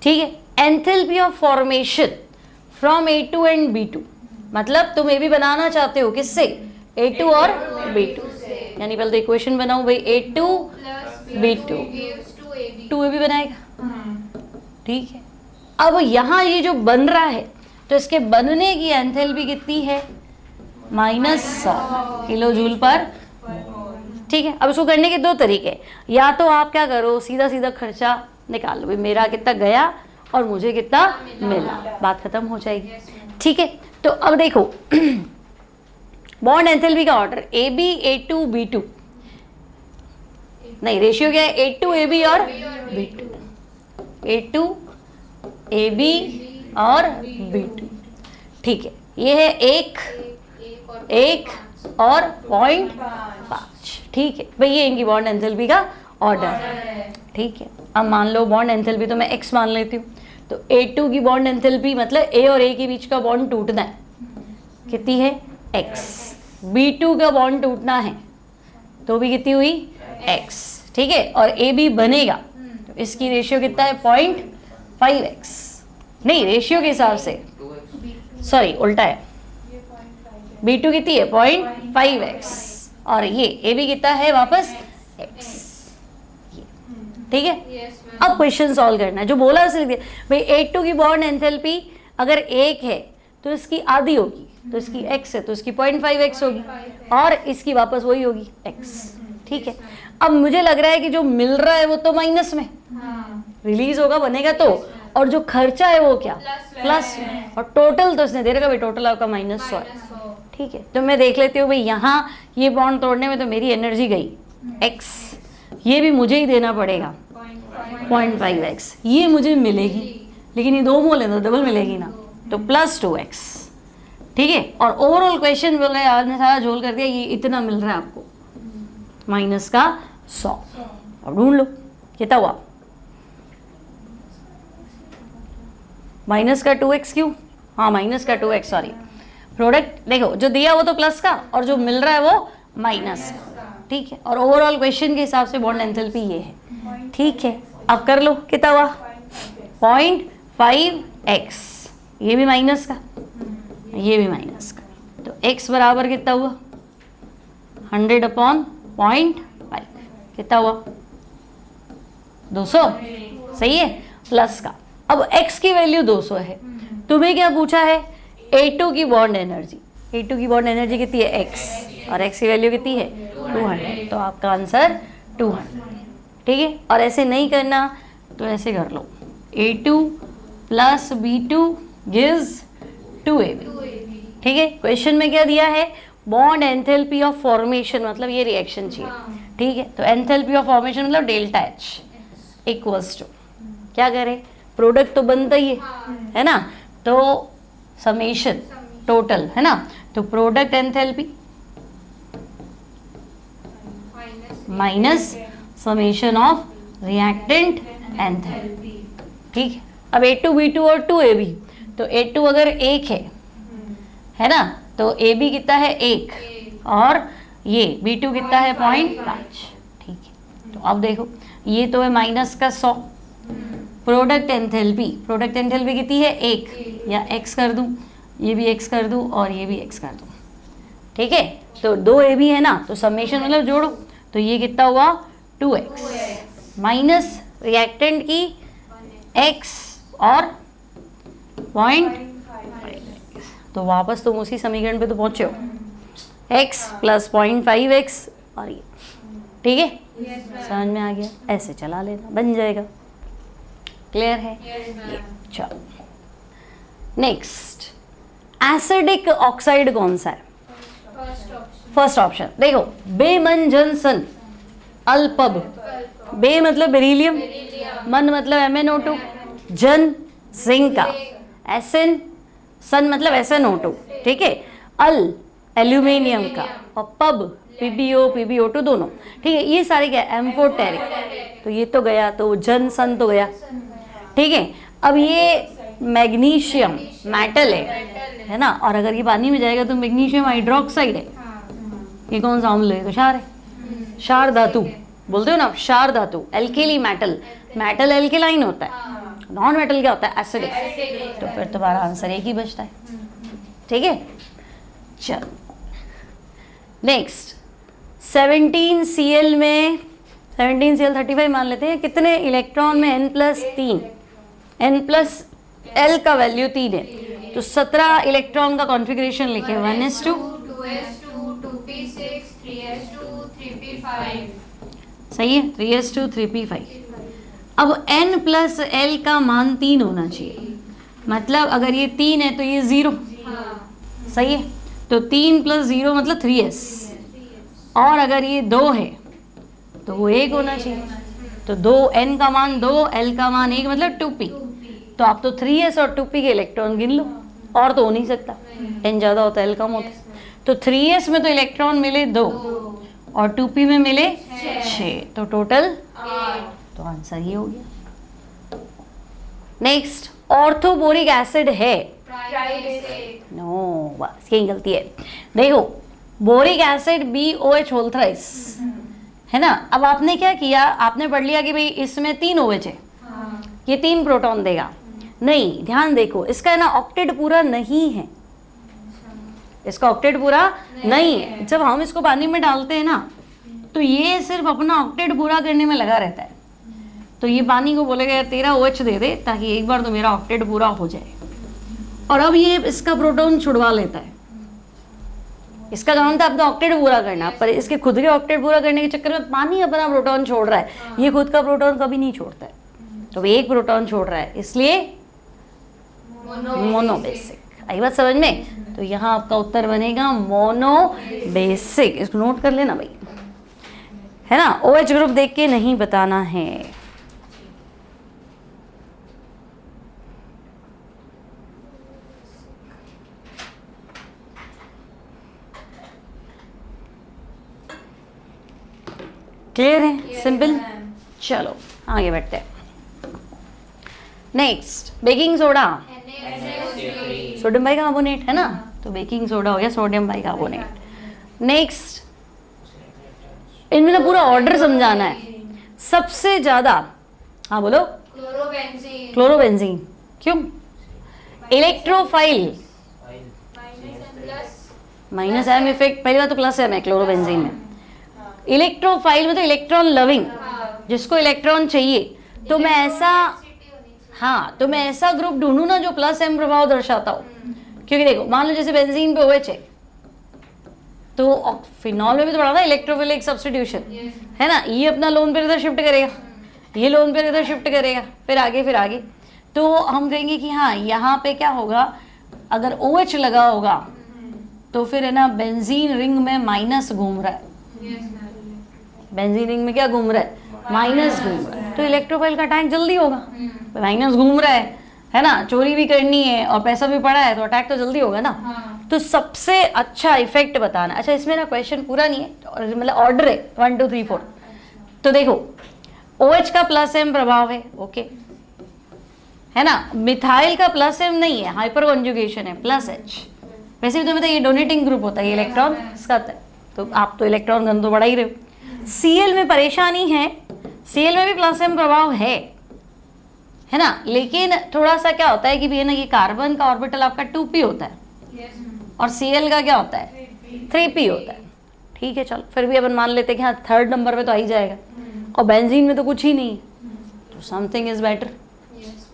ठीक है। Enthalpy of formation from A2 and B2, मतलब तुम AB बनाना चाहते हो किससे, A2 और B2, यानी पहले तो इक्वेशन बनाओ भाई, A2 B2 2AB बनाएगा, ठीक है। अब यहाँ ये जो बन रहा है तो इसके बनने की एंथैल्पी कितनी है, -100 किलो जूल पर, ठीक है। अब इसको करने के 2 तरीके, या तो आप क्या करो सीधा सीधा खर्चा निकाल लो, भाई मेरा कितना गया और मुझे कितना मिला, बात खत्म हो जाएगी, ठीक है। तो अब देखो बॉन्ड एंथैल्पी का ऑर्डर AB A2 B2, नहीं रेशियो क्या है, A2 AB और B2, A2 AB और B2, ठीक है, ये है 1 और 0.5, ठीक है भाई, ये इनकी बॉन्ड एंथैल्पी का ऑर्डर है, ठीक है। अब मान लो बॉन्ड एंथैल्पी तो मैं x मान लेती हूँ, तो A2 की बॉन्ड एंथैल्पी मतलब A और A के बीच का बॉन्ड टूटना है, कितनी है x, B2 का बॉन्ड टूटना है तो भी कितनी हुई x, ठीक है, और AB बनेगा तो इसकी रेशियो कितना है 0.5x, नहीं रेशियो के हिसाब से, सॉरी उल्टा है, B2 कितनी है 0.5x और ये AB कितना है वापस x, ठीक है। Yes, ma'am. अब क्वेश्चन सॉल्व करना है, जो बोला उसे लिख दिया भाई। A2 की बॉन्ड एंथैल्पी अगर 1 है तो इसकी आधी होगी, तो इसकी x है तो इसकी 0.5x होगी, और इसकी वापस वही होगी x, ठीक है। अब मुझे लग रहा है कि जो मिल रहा है वो तो माइनस में हाँ, रिलीज होगा, बनेगा तो, और जो खर्चा है वो क्या प्लस, और टोटल तो इसने दे रखा भाई, टोटल आपका -100 है, -100. ठीक है। तो मैं देख लेती हूँ भाई, यहाँ ये बॉन्ड तोड़ने में तो मेरी एनर्जी गई x, ये भी मुझे ही देना पड़ेगा 0.5x, ये मुझे मिलेगी, लेकिन ये 2 मोल है तो डबल मिलेगी ना, तो +2x, ठीक है। और ओवरऑल क्वेश्चन बोल रहा है, आपने सारा झोल कर दिया, ये इतना मिल रहा है आपको -100। अब ढूंढ लो कितना हुआ, माइनस का 2x क्यों, हाँ माइनस का 2x, सॉरी। प्रोडक्ट देखो, जो दिया वो तो प्लस का, और जो मिल रहा है वो माइनस का, ठीक है। और ओवरऑल क्वेश्चन के हिसाब से बॉन्ड एंथैल्पी ये है, ठीक है। अब कर लो कितना हुआ 0.5x, ये भी माइनस का, ये भी माइनस का, तो x बराबर कितना हुआ 100/0.5, कितना हुआ 200, सही है, प्लस का। अब x की वैल्यू 200 है, तुम्हें क्या पूछा है A2 की बॉन्ड एनर्जी, A2 की बॉन्ड एनर्जी कितनी है x, और x की वैल्यू कितनी है 200, तो आपका आंसर 200, ठीक है। और ऐसे नहीं करना तो ऐसे कर लो, A2 + B2 gives 2AB, ठीक है। क्वेश्चन में क्या दिया है, बॉन्ड एंथैल्पी ऑफ फॉर्मेशन, मतलब ये रिएक्शन चाहिए, ठीक है। तो एंथैल्पी ऑफ फॉर्मेशन मतलब ΔH इक्वल्स टू, क्या करें, प्रोडक्ट तो बनता ही है ना, तो समेशन टोटल है ना, तो product enthalpy minus summation of reactant enthalpy, ठीक है। अब A2 B2 और 2AB, तो A2 अगर 1 है ना, तो AB कितना है 1, और ये B2 कितना है 0.5, ठीक है। तो अब देखो, ये तो है माइनस का 100, प्रोडक्ट एंथैल्पी कितनी है 1, या x कर दूं, ये भी x कर दूं, और ये भी x कर दूं, ठीक है। तो 2AB है ना, तो समेशन मतलब जोड़ो, तो ये कितना हुआ 2x माइनस रिएक्टेंट की x और 0.5, तो वापस तुम उसी समीकरण पे तो पहुंचे हो, x + 0.5x, और ये, ठीक है, समझ में आ गया, ऐसे चला लेना, बन जाएगा, क्लियर है। चलो नेक्स्ट, एसिडिक ऑक्साइड कौन सा है, फर्स्ट ऑप्शन। देखो, बेमंजनसन अल्पब, बे मतलब बेरिलियम, मन मतलब MnO2, जन जिंक का, एसन सन मतलब SnO2, ठीक है, अल एल्यूमिनियम का, और पब PbO2 दोनों, ठीक है। ये सारे क्या एम्फोटेरिक, तो ये तो गया, तो जन सन तो गया, ठीक है। अब ये मैग्नीशियम मेटल है ना, और अगर ये पानी में जाएगा तो मैग्नीशियम हाइड्रोक्साइड है, ये कौन सा अम्ल है, तो क्षार है, क्षार धातु बोलते हो ना, क्षार धातु, एल्केली मेटल, मेटल एल्केलाइन होता है, नॉन मेटल क्या होता है एसिडिक, तो फिर तुम्हारा आंसर एक ही बचता है, ठीक है। चलो नेक्स्ट, 17Cl में 17Cl35 मान लेते हैं, कितने इलेक्ट्रॉन में N+3, N+L का वैल्यू 3 है, तो 17 इलेक्ट्रॉन का कॉन्फ़िगरेशन लिखे, 1s2 2s2 2p6 3s2 3p5, सही है, 3s2 3p5। अब N+L का मान 3 होना चाहिए, मतलब अगर ये 3 है तो ये 0, सही है, तो 3 + 0 मतलब 3s, और अगर ये 2 है तो वो 1 होना चाहिए, तो 2 N का मान 2, L का मान 1 मतलब 2p, तो आप तो 3s और 2p के इलेक्ट्रॉन गिन लो, और तो हो नहीं सकता, N ज़्यादा होता है L कम होता है, तो 3s में तो इलेक्ट्रॉन मिले 2 और 2p में मिले 6, तो टोटल 8, तो आंसर ये हो गया। नेक्स्ट, ऑर्थोबोरिक एसिड है, नो, बस यही गलती है। देखो, boric acid BOH whole thrice है ना, अब आपने क्या किया, आपने पढ़ लिया कि भाई इसमें 3 OH है, ये 3 प्रोटॉन देगा, नहीं, ध्यान देखो, इसका है ना ऑक्टेट पूरा नहीं है, इसका ऑक्टेट पूरा नहीं है। जब हम इसको पानी में डालते हैं ना, तो ये सिर्फ अपना ऑक्टेट पूरा करने में लगा रहता है, तो ये पानी को बोलेगा यार तेरा OH दे दे ताकि एक बार तो मेरा ऑक्टेट पूरा हो जाए। और अब ये इसका प्रोटॉन छुड़वा लेता है। इसका काम था अपना ऑक्टेट पूरा करना, पर इसके खुद के ऑक्टेट पूरा करने के चक्कर में पानी अपना प्रोटॉन छोड़ रहा है, ये खुद का प्रोटॉन कभी नहीं छोड़ता है, तो एक प्रोटॉन छोड़ रहा है, इसलिए मोनोबेसिक। आई बात समझ में? तो यहाँ आपका उत्तर बनेगा मोनोबेसिक। इसको नोट कर लेना भाई, है ना। OH ग्रुप देख के नहीं बताना है। क्लियर है? सिंपल। चलो आगे बढ़ते हैं। Next baking soda, sodium bicarbonate, है ना। तो बेकिंग सोडा हो गया सोडियम बाइकार्बोनेट। नेक्स्ट, इनमें ना पूरा ऑर्डर समझाना है। सबसे ज्यादा, हाँ बोलो, क्लोरोबेंजीन। क्लोरोबेंजीन। क्यों? इलेक्ट्रोफाइल, माइनस एम इफेक्ट, पहली बात तो प्लस एम है क्लोरोबेंजीन में। इलेक्ट्रोफाइल मतलब इलेक्ट्रॉन लविंग, जिसको इलेक्ट्रॉन चाहिए। तो मैं ऐसा, हाँ, तो मैं ऐसा ग्रुप ढूंढूं ना जो प्लस एम प्रभाव दर्शाता हो। क्योंकि देखो मान लो जैसे बेंजीन पे OH है, तो फिनॉल में भी तो पढ़ा था इलेक्ट्रोफिलिक सब्स्टिट्यूशन, है ना। ये अपना लोन पेयर इधर शिफ्ट करेगा, ये लोन पेयर इधर शिफ्ट करेगा, फिर आगे। तो हम कहेंगे कि हाँ यहाँ पे क्या होगा, अगर OH लगा होगा तो फिर है ना बेंजीन रिंग में माइनस घूम रहा है। बेंजीन रिंग में क्या घूम रहा है? माइनस घूम रहा है। तो इलेक्ट्रोफाइल का अटैक जल्दी होगा, माइनस घूम रहा है ना। चोरी भी करनी है और पैसा भी पड़ा है, तो अटैक तो जल्दी होगा ना। तो सबसे अच्छा इफेक्ट बताना। अच्छा इसमें ना क्वेश्चन पूरा नहीं है, मतलब ऑर्डर है 1 2 3 4। तो देखो OH का प्लस एम प्रभाव है, ओके, है ना। मिथाइल का प्लस एम नहीं है, हाइपर कॉन्जुगेशन है, प्लस H। वैसे भी तुम्हें पता है ये डोनेटिंग ग्रुप होता है, ये इलेक्ट्रॉन इसका होता है, तो आप तो इलेक्ट्रॉन गन तो बढ़ा ही रहे हो। Cl में परेशानी है, Cl में भी प्लस एम प्रभाव है ना, लेकिन थोड़ा सा क्या होता है कि भी ना ये कार्बन का ऑर्बिटल आपका 2p होता है, और Cl का क्या होता है? 3p होता है। ठीक है, चलो फिर भी अपन मान लेते हैं कि हाँ थर्ड नंबर पे तो आ ही जाएगा, और बेंजीन में तो कुछ ही नहीं है, तो something is better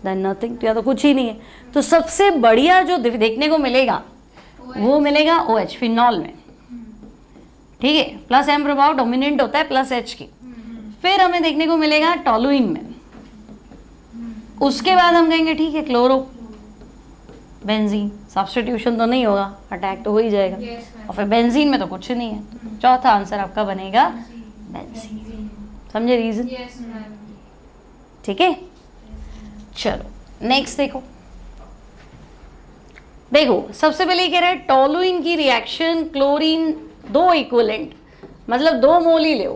than nothing. तो या तो कुछ ही नहीं है, तो सबसे बढ़िया जो देखने को मिलेगा वो मिलेगा OH फिनॉल में। ठीक है, प्लस एम प्रभाव डोमिनेंट होता है प्लस H की। फिर हमें देखने को मिलेगा टोलुइन में। उसके बाद हम कहेंगे ठीक है क्लोरो बेंजीन, सब्स्टिट्यूशन तो नहीं होगा, अटैक तो हो ही जाएगा। और फिर बेंजीन में तो कुछ नहीं है। चौथा आंसर आपका बनेगा बेंजीन। समझे रीजन? ठीक है, चलो नेक्स्ट देखो सबसे पहले ये कह रहा है टोलुइन की रिएक्शन क्लोरीन 2 इक्विवेलेंट, मतलब 2 मोल ही ले,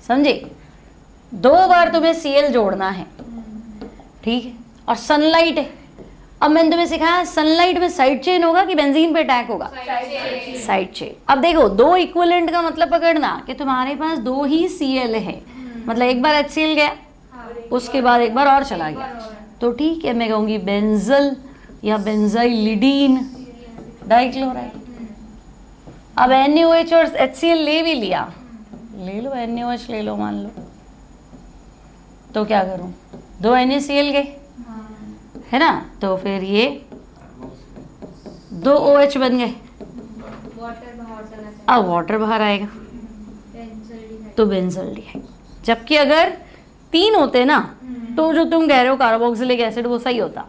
समझे। 2 बार तुम्हें Cl जोड़ना है, ठीक है। और सनलाइट है, अब मैंने तुम्हें सिखाया सनलाइट में साइड चेन होगा कि बेंजीन पे अटैक होगा? Side chain. अब देखो 2 इक्विवेलेंट का मतलब पकड़ना कि तुम्हारे पास 2 ही Cl है, मतलब एक बार HCl गया, उसके बाद एक बार और चला गया, तो ठीक है मैं कहूँगी बेंजल या बेंजाइलिडीन डाइक्लोराइड। अब NaOH और HCl ले भी लिया, ले लो NaOH ले लो मान लो, तो क्या करूं? 2 NaCl गए, है ना, तो फिर ये 2 OH बन गए। अब वाटर बाहर आएगा तो बेंजल्डिहाइड। जबकि अगर 3 होते ना तो जो तुम कह रहे हो कार्बोक्सिलिक एसिड वो सही होता।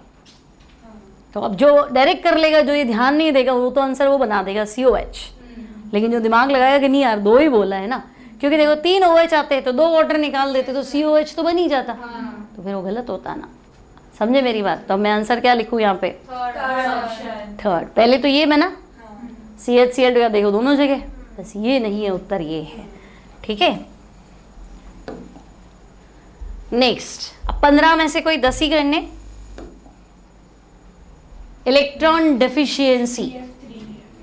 तो अब जो डायरेक्ट कर लेगा, जो ये ध्यान नहीं देगा, वो तो आंसर वो बना देगा COH। लेकिन जो दिमाग लगाएगा कि नहीं यार 2 ही बोला है ना, क्योंकि देखो 3 OH आते हैं तो 2 वाटर निकाल देते तो COH तो बन ही जाता, तो फिर वो गलत होता ना। समझे मेरी बात? तो मैं आंसर क्या लिखूँ यहाँ पे? थर्ड। पहले तो ये बना CHCl का, देखो दोनों जगह, बस ये नहीं है, उत्तर ये है। ठीक है, नेक्स्ट। अब 15 में से कोई 10 ही करने। इलेक्ट्रॉन डेफिशिएंसी,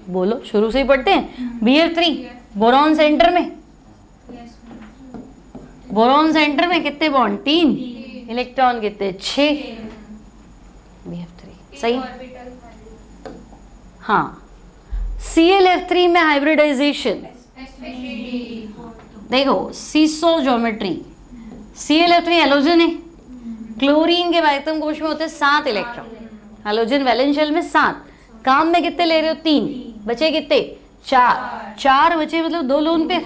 बोलो शुरू से ही पढ़ते हैं। BF3 बोरॉन सेंटर में, बोरॉन सेंटर में कितने बॉन्ड? 3, इलेक्ट्रॉन कितने? 6। BF3 सही। हाँ, ClF3 में हाइब्रिडाइजेशन देखो, सीसो ज्योमेट्री, Cl3 हेलोजन है, क्लोरीन के वायतम कोश में होते हैं 7 इलेक्ट्रॉन, हेलोजन वैलेंस शेल में 7, काम में कितने ले रहे हो 3, बचे कितने 4 बचे मतलब 2 लोन पेयर,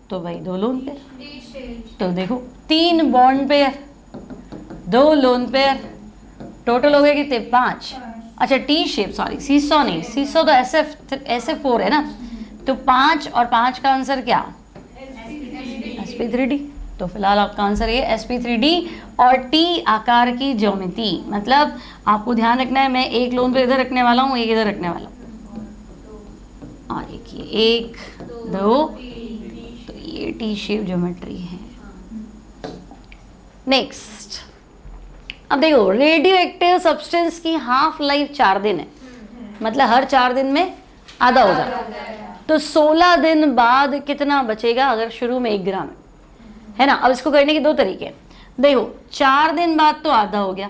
तो भाई 2 लोन पेयर, डी शेप तो देखो 3 bond pair 2 lone pair, total हो गए कितने 5। अच्छा टी शेप, सॉरी सीसो नहीं, सीसो तो SF4 है ना, तो 5 और 5 का आंसर क्या sp3d, तो फिलहाल आपका आंसर ये sp3d। और टी आकार की ज्योमेट्री, मतलब आपको ध्यान रखना है, मैं एक लोन पे इधर रखने वाला हूँ, एक इधर रखने वाला हूँ, और एक ये 1 2, तो ये टी शेप ज्योमेट्री है। नेक्स्ट, अब देखो रेडियो एक्टिव सब्सटेंस की हाफ लाइफ 4 दिन है, मतलब हर 4 दिन में आधा हो जाता है, तो 16 दिन बाद कितना बचेगा अगर शुरू में 1 ग्राम है ना। अब इसको करने के 2 तरीके हैं, देखो 4 दिन बाद तो आधा हो गया,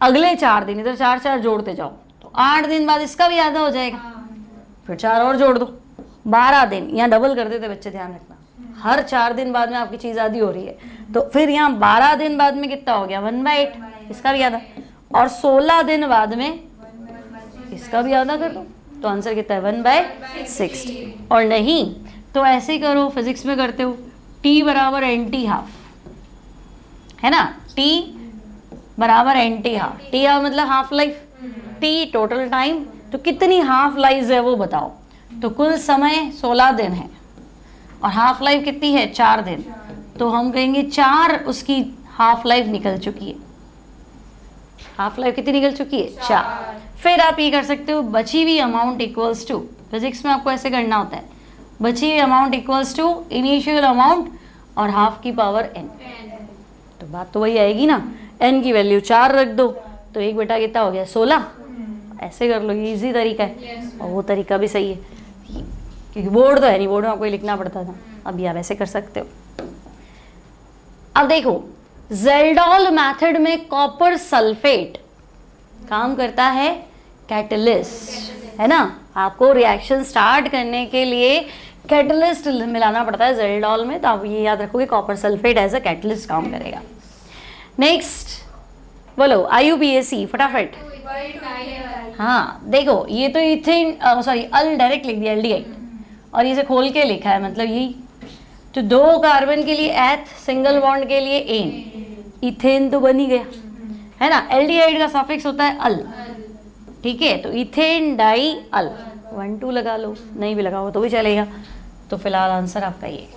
अगले 4 दिन इधर 4 4 जोड़ते जाओ तो 8 दिन बाद इसका भी आधा हो जाएगा, फिर 4 और जोड़ दो, 12 दिन, यहाँ डबल कर देते बच्चे, ध्यान रखना हर 4 दिन बाद में आपकी चीज़ आधी हो रही है, तो फिर यहाँ 12 दिन बाद में कितना हो गया 1/8, इसका भी आधा, और 16 दिन बाद में इसका भी आधा कर दो, तो आंसर कितना है 1/60। और नहीं तो ऐसे ही करो, फिजिक्स में करते हो, T बराबर NT हाफ है ना, T बराबर NT हाफ, T मतलब half life, T total time, तो कितनी हाफ लाइफ है वो बताओ, तो कुल समय 16 दिन है और हाफ लाइफ कितनी है 4 दिन, तो हम कहेंगे 4 उसकी हाफ लाइफ निकल चुकी है, हाफ लाइफ कितनी निकल चुकी है 4। फिर आप ये कर सकते हो, बची हुई अमाउंट इक्वल्स टू, फिजिक्स में आपको ऐसे करना होता है, बची हुई amount equals to initial amount और हाफ की पावर n, तो बात तो वही आएगी ना, n की वैल्यू 4 रख दो, तो 1 बटा कितना हो गया 16, ऐसे कर लो, ये इजी तरीका है, और वो तरीका भी सही है, क्योंकि बोर्ड तो है नहीं, बोर्ड में आपको लिखना पड़ता था, अभी आप ऐसे कर सकते हो। अब देखो ज़ेल्डॉल मेथड में कॉपर सल्फेट काम करता है कैटलिस्ट, है ना, आपको रिएक्शन स्टार्ट करने के लिए कैटलिस्ट मिलाना पड़ता है ज़ेल्डॉल में, तो आप ये याद रखोगे copper sulphate as a catalyst काम करेगा। नेक्स्ट बोलो IUPAC फटाफट। हाँ देखो ये तो इथेन सॉरी अल डायरेक्ट लिख दिया एल्डिहाइड, और इसे खोल के लिखा है, मतलब यही, तो 2 कार्बन के लिए एथ, सिंगल बॉन्ड के लिए एन, इथेन तो बन ही गया है ना, एल्डिहाइड का सफिक्स होता है अल, ठीक है, तो इथेन डाई अल, 1 2 लगा लो, नहीं भी लगाओ तो भी चलेगा, तो फिलहाल आंसर आपका ये।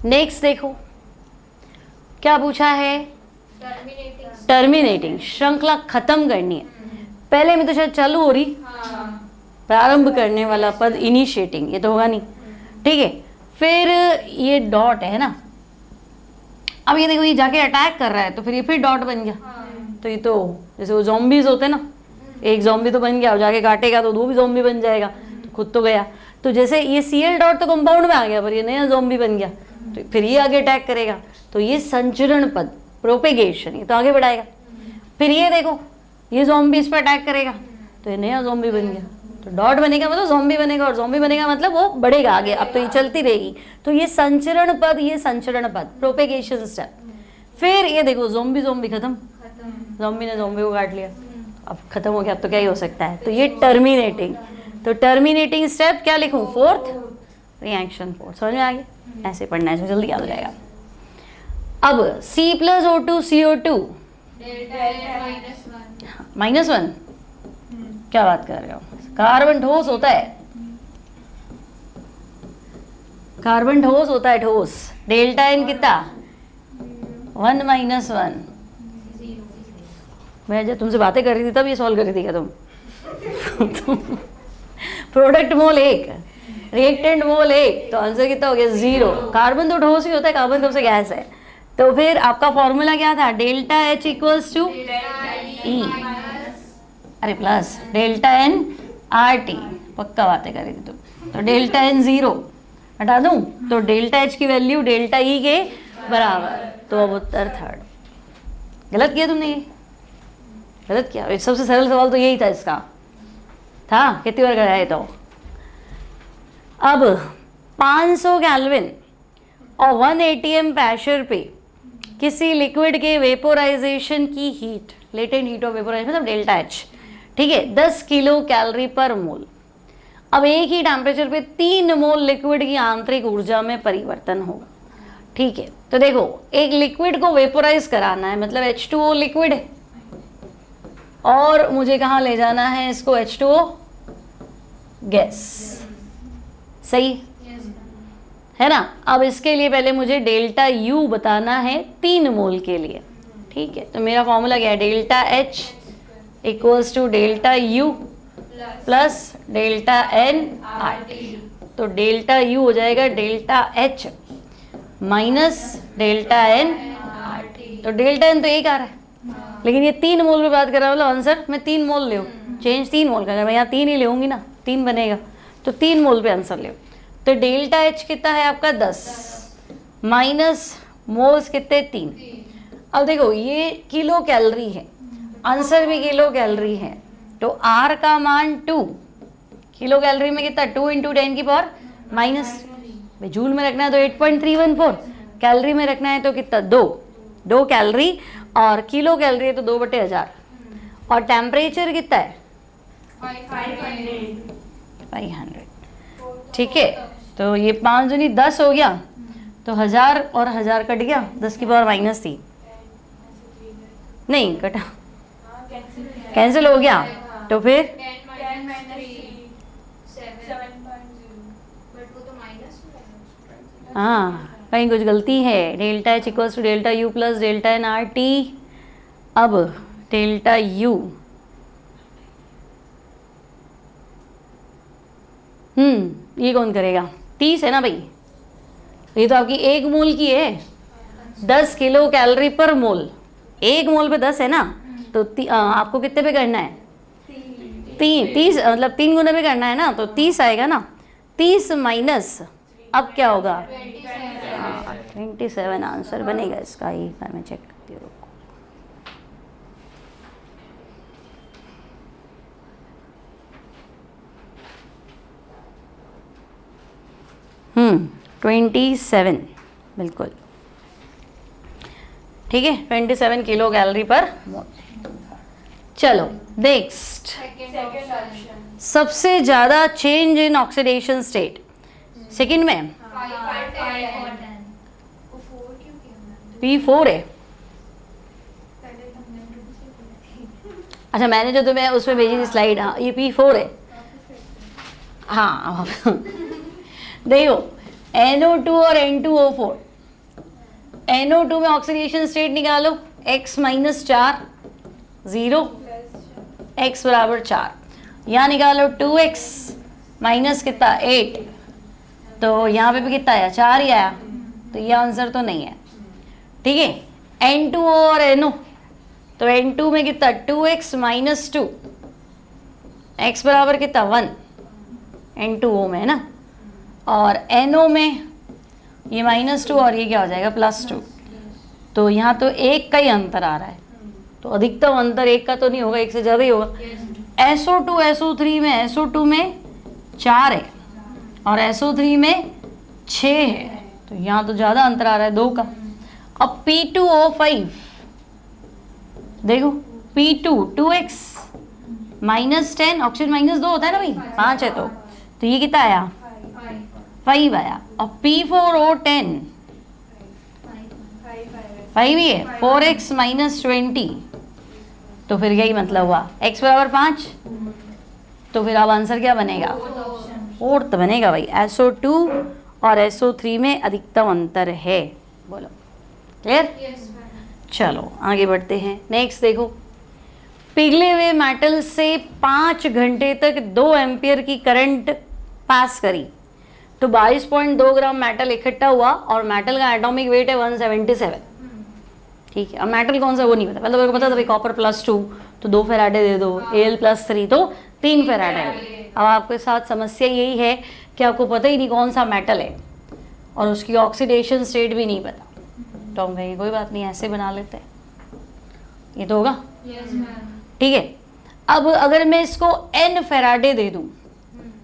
नेक्स्ट देखो क्या पूछा है, टर्मिनेटिंग, श्रृंखला खत्म करनी है, पहले में तो शायद चालू हो रही, प्रारंभ करने वाला पद इनिशिएटिंग, ये तो होगा नहीं, ठीक है, फिर ये डॉट है ना, अब ये देखो ये जाके अटैक कर रहा है, तो फिर ये फिर डॉट बन गया, तो ये तो जैसे वो ज़ॉम्बीज होते हैं ना, एक ज़ॉम्बी तो बन गया, और जाके काटेगा तो 2 भी ज़ॉम्बी बन जाएगा, तो खुद तो गया, तो जैसे ये Cl डॉट तो कंपाउंड में आ गया, पर ये नया ज़ॉम्बी बन गया, तो फिर ये आगे अटैक करेगा, तो ये संचरण पद प्रोपेगेशन, ये तो आगे बढ़ाएगा, फिर ये देखो ये ज़ॉम्बी इस पर अटैक करेगा, तो ये नया ज़ॉम्बी बन गया, तो डॉट बनेगा मतलब ज़ॉम्बी बनेगा, और ज़ॉम्बी बनेगा मतलब वो बढ़ेगा आगे, अब तो ये चलती रहेगी, तो ये संचरण पद, ये संचरण पद प्रोपेगेशन स्टेप। फिर ये देखो ज़ॉम्बी खत्म, ज़ॉम्बी ने ज़ॉम्बी को काट लिया, अब खत्म हो गया, अब तो क्या ही हो सकता है, तो ये टर्मिनेटिंग, तो टर्मिनेटिंग स्टेप क्या लिखूं 4th, रिएक्शन 4, समझ में आ गया, ऐसे पढ़ना है तो जल्दी याद हो जाएगा। अब C+O2 CO2 -1, क्या बात कर रहे हो, कार्बन ठोस होता है, कार्बन ठोस होता है, ठोस, डेल्टा एन कितना 1 - 1, मैं जब तुमसे बातें कर रही थी तब ये सॉल्व कर रही थी क्या तुम प्रोडक्ट मोल 1, रिएक्टेंट मोल 1, तो आंसर कितना हो गया 0, कार्बन तो ठोस ही होता है, कार्बन कब से गैस है, तो फिर आपका फॉर्मूला क्या था, delta H equals to E, अरे प्लस डेल्टा N RT, पक्का बातें कर रही थी तुम, तो डेल्टा N 0 हटा दूं, तो डेल्टा H की वैल्यू डेल्टा E के बराबर, तो अब उत्तर 3rd। गलत किया तुमने, ये गलत किया, सबसे सरल सवाल तो यही था, इसका था, कितनी बार कराया तो। अब 500 केल्विन और 1 atm प्रेशर पे किसी लिक्विड के वेपोराइजेशन की heat, latent heat of vaporisation मतलब डेल्टा एच, ठीक है, 10 किलो कैलोरी पर मोल। अब एक ही टेम्परेचर पे 3 मोल लिक्विड की आंतरिक ऊर्जा में परिवर्तन होगा, ठीक है। तो देखो एक लिक्विड को वेपोराइज कराना है, मतलब H2O लिक्विड है, और मुझे कहाँ ले जाना है इसको, H2O गैस, सही है ना। अब इसके लिए पहले मुझे डेल्टा U बताना है 3 मोल के लिए, ठीक है। तो मेरा फॉर्मूला क्या है, delta H equals to delta U plus delta N RT। तो डेल्टा U हो जाएगा delta H minus delta N RT। तो डेल्टा N तो एक आ रहा है, लेकिन ये 3 मोल पे बात कर रहा है, मतलब आंसर मैं 3 मोल ले, चेंज 3 मोल का, अगर मैं यहाँ 3 ही लेऊंगी ना 3 बनेगा, तो 3 मोल पे आंसर ले। तो डेल्टा H कितना है आपका 10 माइनस मोल्स कितने 3। अब देखो ये किलो कैलोरी है, आंसर भी किलो कैलोरी है, तो R का मान 2, किलो कैलोरी में कितना 2 × 10 की पावर माइनस, जूल में रखना है तो 8.314, कैलोरी में रखना है तो कितना 2 कैलोरी, और किलो कैलोरी है तो 2/1000, और टेम्परेचर कितना है 500, ठीक है। तो ये 5 दूनी 10 हो गया, तो 1000 और 1000 कट गया, 10 की पावर -3, नहीं कटा, कैंसिल हो गया, तो फिर 10 minus 3 7 बट वो तो माइनस में, हाँ कहीं कुछ गलती है। Delta H equals to delta U plus delta N RT। अब डेल्टा U ये कौन करेगा, 30 है ना भाई, ये तो आपकी 1 मोल की है, 10 किलो कैलोरी पर मोल, 1 मोल पे 10 है ना, तो आपको कितने पे करना है 30, मतलब 3 गुना पे करना है ना, तो 30 आएगा ना, 30 माइनस, अब क्या होगा 27 आंसर बनेगा इसका, एक बार मैं चेक करती हूँ। 27 बिल्कुल ठीक है, 27 किलो कैलोरी पर मोल। चलो नेक्स्ट, सबसे ज्यादा change in oxidation state, second में P4 है। अच्छा मैंने जो तुम्हें उसमें भेजी थी स्लाइड, हाँ ये P4 है, हाँ देखो NO2 और N2O4, NO2 में ऑक्सीडेशन स्टेट निकालो, x - 4 0, x बराबर 4, यहाँ निकालो 2x माइनस कितना 8, तो यहाँ पे भी कितना आया 4 ही आया, तो ये आंसर तो नहीं है, ठीक है। N2O और NO, तो N2 में कितना 2x - 2, x बराबर कितना 1, N2O में है ना, और NO में ये -2 और ये क्या हो जाएगा +2, तो यहाँ तो 1 का ही अंतर आ रहा है, तो अधिकतम अंतर 1 का तो नहीं होगा, 1 से ज़्यादा ही होगा। SO2 SO3 में, SO2 में 4 है और SO3 में 6 है, तो यहाँ तो ज़्यादा अंतर आ रहा है 2 का। अब P2O5 देखो, P2 2x -10, ऑक्सीजन -2 होता है ना भाई, 5 है, तो ये कितना आया 5 आया। और P4O10 5 ही है, 4x - 20, तो फिर यही मतलब हुआ x बराबर 5, तो फिर अब आंसर क्या बनेगा 4th बनेगा भाई। SO2 और SO3 में अधिकतम अंतर है, बोलो क्लियर। चलो आगे बढ़ते हैं, नेक्स्ट देखो, पिघले हुए मेटल से 5 घंटे तक 2 एम्पियर की करंट पास करी तो 22.2 ग्राम मेटल इकट्ठा हुआ और मेटल का एटॉमिक वेट है 177, ठीक है। अब मेटल कौन सा वो नहीं पता, मतलब मेरे को पता था भाई कॉपर +2 तो 2 फेराडे दे दो, Al +3 तो 3 फेराडे। अब आपके साथ समस्या यही है कि आपको पता ही नहीं कौन सा मेटल है और उसकी ऑक्सीडेशन स्टेट भी नहीं पता, तो हम कहेंगे कोई बात नहीं ऐसे बना लेते हैं, ये तो होगा ठीक है। अब अगर मैं इसको n फेराडे दे दूं,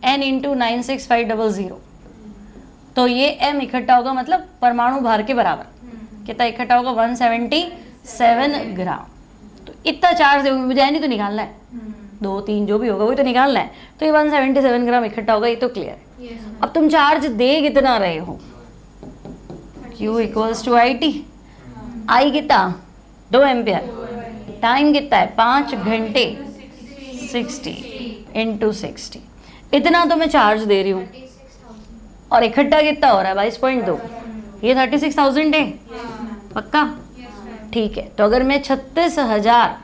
n × 96500, तो ये m इकट्ठा होगा, मतलब परमाणु भार के बराबर। कितना इकट्ठा होगा? 177 ग्राम। तो इतना चार्ज बजाय नहीं तो निकालना है, 2 3 जो भी होगा वही तो निकालना है। तो ये 177 ग्राम इकट्ठा होगा, ये तो क्लियर है। Yes, अब तुम चार्ज दे कितना रहे हो? Q equals to I T. I कितना? 2 एम्पियर। टाइम कितना है? 5 घंटे 60 इंटू 60। इतना तो मैं चार्ज दे रही हूँ 36,000। और इकट्ठा कितना हो रहा है? 22.2। ये 36,000 है पक्का? ठीक है। तो अगर मैं 36,000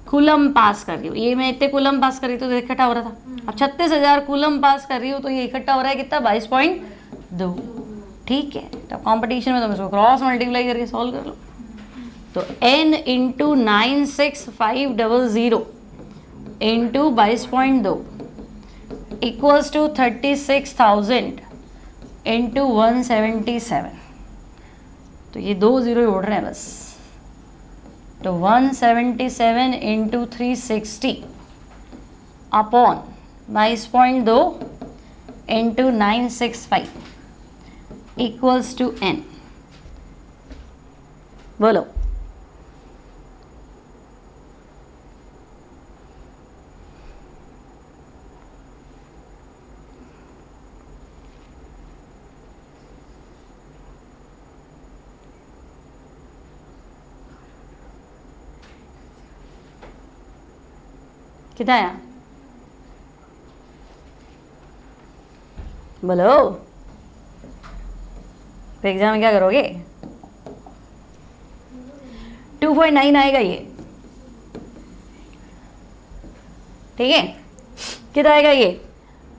कूलम पास कर रही हूँ, ये मैं इतने कूलम पास कर रही थी तो इकट्ठा हो रहा था। अब 36,000 कूलम पास कर रही हूँ तो ये इकट्ठा हो रहा है कितना? 22.2। ठीक है। तो कंपटीशन में तुम इसको क्रॉस मल्टीप्लाई करके सॉल्व कर लो। तो n into 96500 into 22.2 equals to 36,000 into 177। तो ये 2 जीरो उड़ रहे हैं बस। तो 177 into 360 upon 22.2 into 965 equals to n। बोलो। कितना आया? बोलो। तो एग्जाम में क्या करोगे? 2.9 आएगा ये। ठीक है। कितना आएगा ये?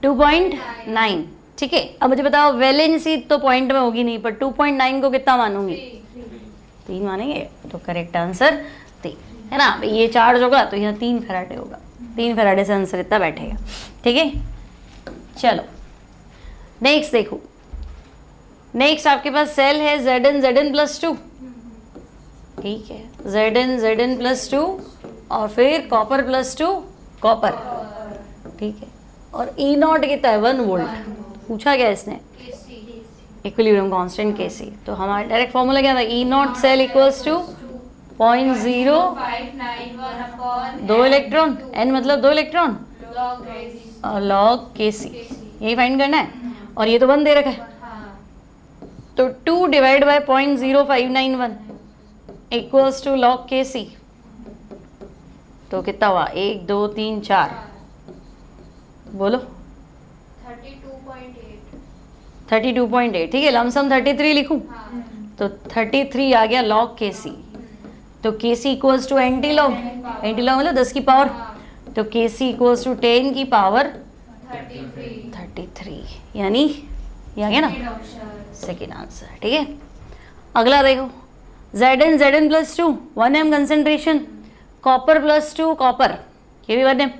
2.9। ठीक है। अब मुझे बताओ वैलेंसी तो पॉइंट में होगी नहीं, पर 2.9 को कितना मानूंगी? 3 मानेंगे। तो करेक्ट आंसर 3 है ना। ये चार्ज होगा तो यहाँ 3 फैराडे होगा। 3 फैराडे से आंसर इतना बैठेगा। ठीक है। चलो नेक्स्ट देखो। नेक्स्ट आपके पास सेल है Zn प्लस 2। ठीक है। Zn प्लस 2 और फिर कॉपर प्लस 2 कॉपर। ठीक है। और E0 कितना है? 1 वोल्ट। पूछा क्या इसने? Equilibrium constant Kc। तो हमारा डायरेक्ट फॉर्मूला क्या था? E0 cell equals to 0.0591 2 electron. n मतलब 2 इलेक्ट्रॉन और log Kc। यही फाइंड करना है। और ये तो 1 दे रखा है। तो 2 divide by 0.0591 equals to log Kc। तो कितना हुआ? 1 2 3 4। बोलो। 32.8। ठीक है। लमसम 33 लिखूं? तो 33 आ गया log Kc। तो Kc equals to anti log. Anti log मतलब 10 की पावर। तो Kc इक्वल्स टू 10 की पावर 33। यानी ये आ गया ना सेकेंड आंसर। ठीक है। अगला देखो। Zn plus 2 1m concentration, copper plus 2 copper, ये भी 1m।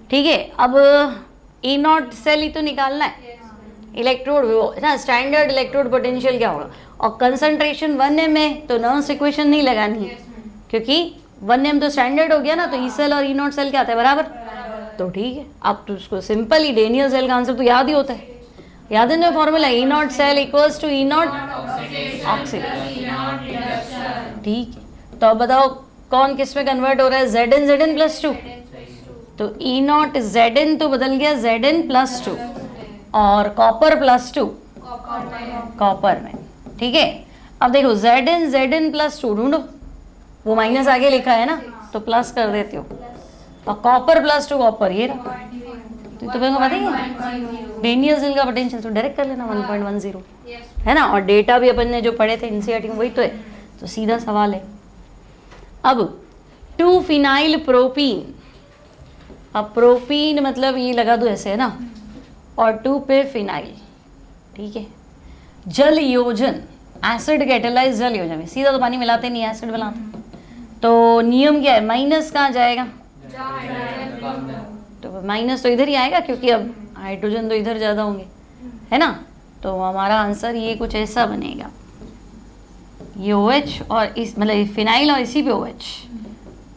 ठीक है। अब E0 सेल ही तो निकालना है। इलेक्ट्रोड वो ना स्टैंडर्ड इलेक्ट्रोड पोटेंशियल क्या होगा? और कंसंट्रेशन 1m है तो नर्व्स इक्वेशन नहीं लगानी है क्योंकि 1m तो स्टैंडर्ड हो गया ना। तो ई सेल और E0 सेल क्या आता है? बराबर। तो ठीक है। अब तो उसको सिंपल ही डेनियल सेल का आंसर तो याद ही होता है। याद है ना formula? E0 cell equals to E0 oxidation. ठीक है। तो अब बताओ कौन किस में कन्वर्ट हो रहा है? Zn plus 2। तो E0 Zn तो बदल गया Zn प्लस 2 और कॉपर प्लस 2 कॉपर में। ठीक है। अब देखो Zn प्लस 2 ढूंढो। वो माइनस आगे लिखा है ना तो प्लस कर देते हो। और कॉपर प्लस 2 कॉपर ये रहा। तो तुम्हें पता ही है डेनियल सेल का पोटेंशियल तो डायरेक्ट कर लेना 1.10 है ना। और डेटा भी अपन ने जो पढ़े थे एनसीईआरटी में वही तो है। तो सीधा सवाल है। अब 2 फिनाइल प्रोपीन। अब प्रोपीन मतलब ये लगा दो ऐसे है ना, और 2 पे फिनाइल। ठीक है। जल योजन, एसिड कैटेलाइज जल योजन में सीधा तो पानी मिलाते नहीं, एसिड बनाते। तो नियम क्या है? माइनस कहाँ जाएगा? तो माइनस तो इधर ही आएगा क्योंकि अब हाइड्रोजन तो इधर ज़्यादा होंगे है ना। तो हमारा आंसर ये कुछ ऐसा बनेगा। ये OH और इस मतलब फिनाइल और इसी पे OH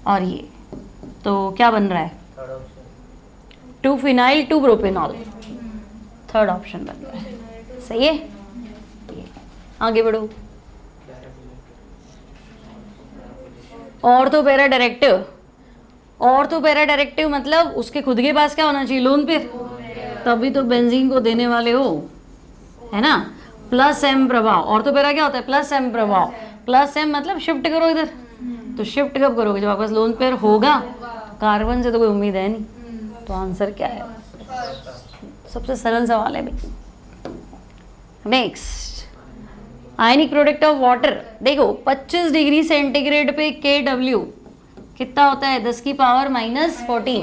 और ये तो क्या बन रहा है? 2 फिनाइल 2 प्रोपेनॉल। थर्ड ऑप्शन बन रहा है। सही है। आगे बढ़ो। ऑर्थोपैरा डायरेक्टिव, ऑर्थोपैरा डायरेक्टिव मतलब उसके खुद के पास क्या होना चाहिए, लोन पेयर, तभी तो बेंजीन को देने वाले हो, है ना। प्लस एम प्रभाव, ऑर्थोपैरा क्या होता है, प्लस एम प्रभाव, प्लस एम मतलब शिफ्ट करो इधर, तो शिफ्ट कब करोगे, जब आपके पास लोन पेयर होगा। कार्बन से तो कोई उम्मीद है नहीं, तो आंसर क्या है, सबसे सरल सवाल है भाई। Next, ionic product of water, देखो 25 डिग्री सेंटीग्रेड पे KW कितना होता है, 10 की पावर -14,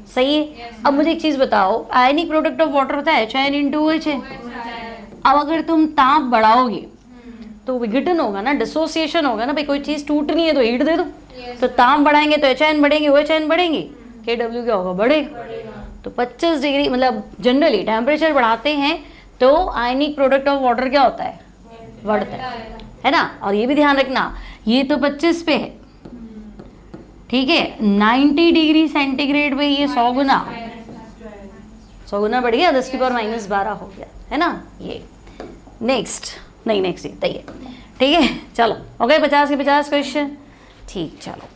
सही है। अब मुझे एक चीज बताओ, आयनिक प्रोडक्ट ऑफ वाटर होता है HIN × OH है। अब अगर तुम ताप बढ़ाओगे तो विघटन होगा ना, डिसोसिएशन होगा ना भाई, कोई चीज टूटनी है तो हीट दे दो, तो ताप बढ़ाएंगे तो HIN बढ़ेंगे, OHN बढ़ेंगे, KW क्या होगा, बढ़ेगा। तो 25 डिग्री मतलब जनरली टेम्परेचर बढ़ाते हैं तो आयनिक प्रोडक्ट ऑफ वाटर क्या होता है, बढ़ता है ना। और ये भी ध्यान रखना, ये तो 25 पे है, ठीक है, 90 डिग्री सेंटीग्रेड पे ये 100 गुना बढ़ गया, 10 की पावर -12 हो गया, है ना ये। नेक्स्ट, नहीं नेक्स्ट ये, ठीक है, चलो हो गए 50 के 50 क्वेश्चन, ठीक, चलो।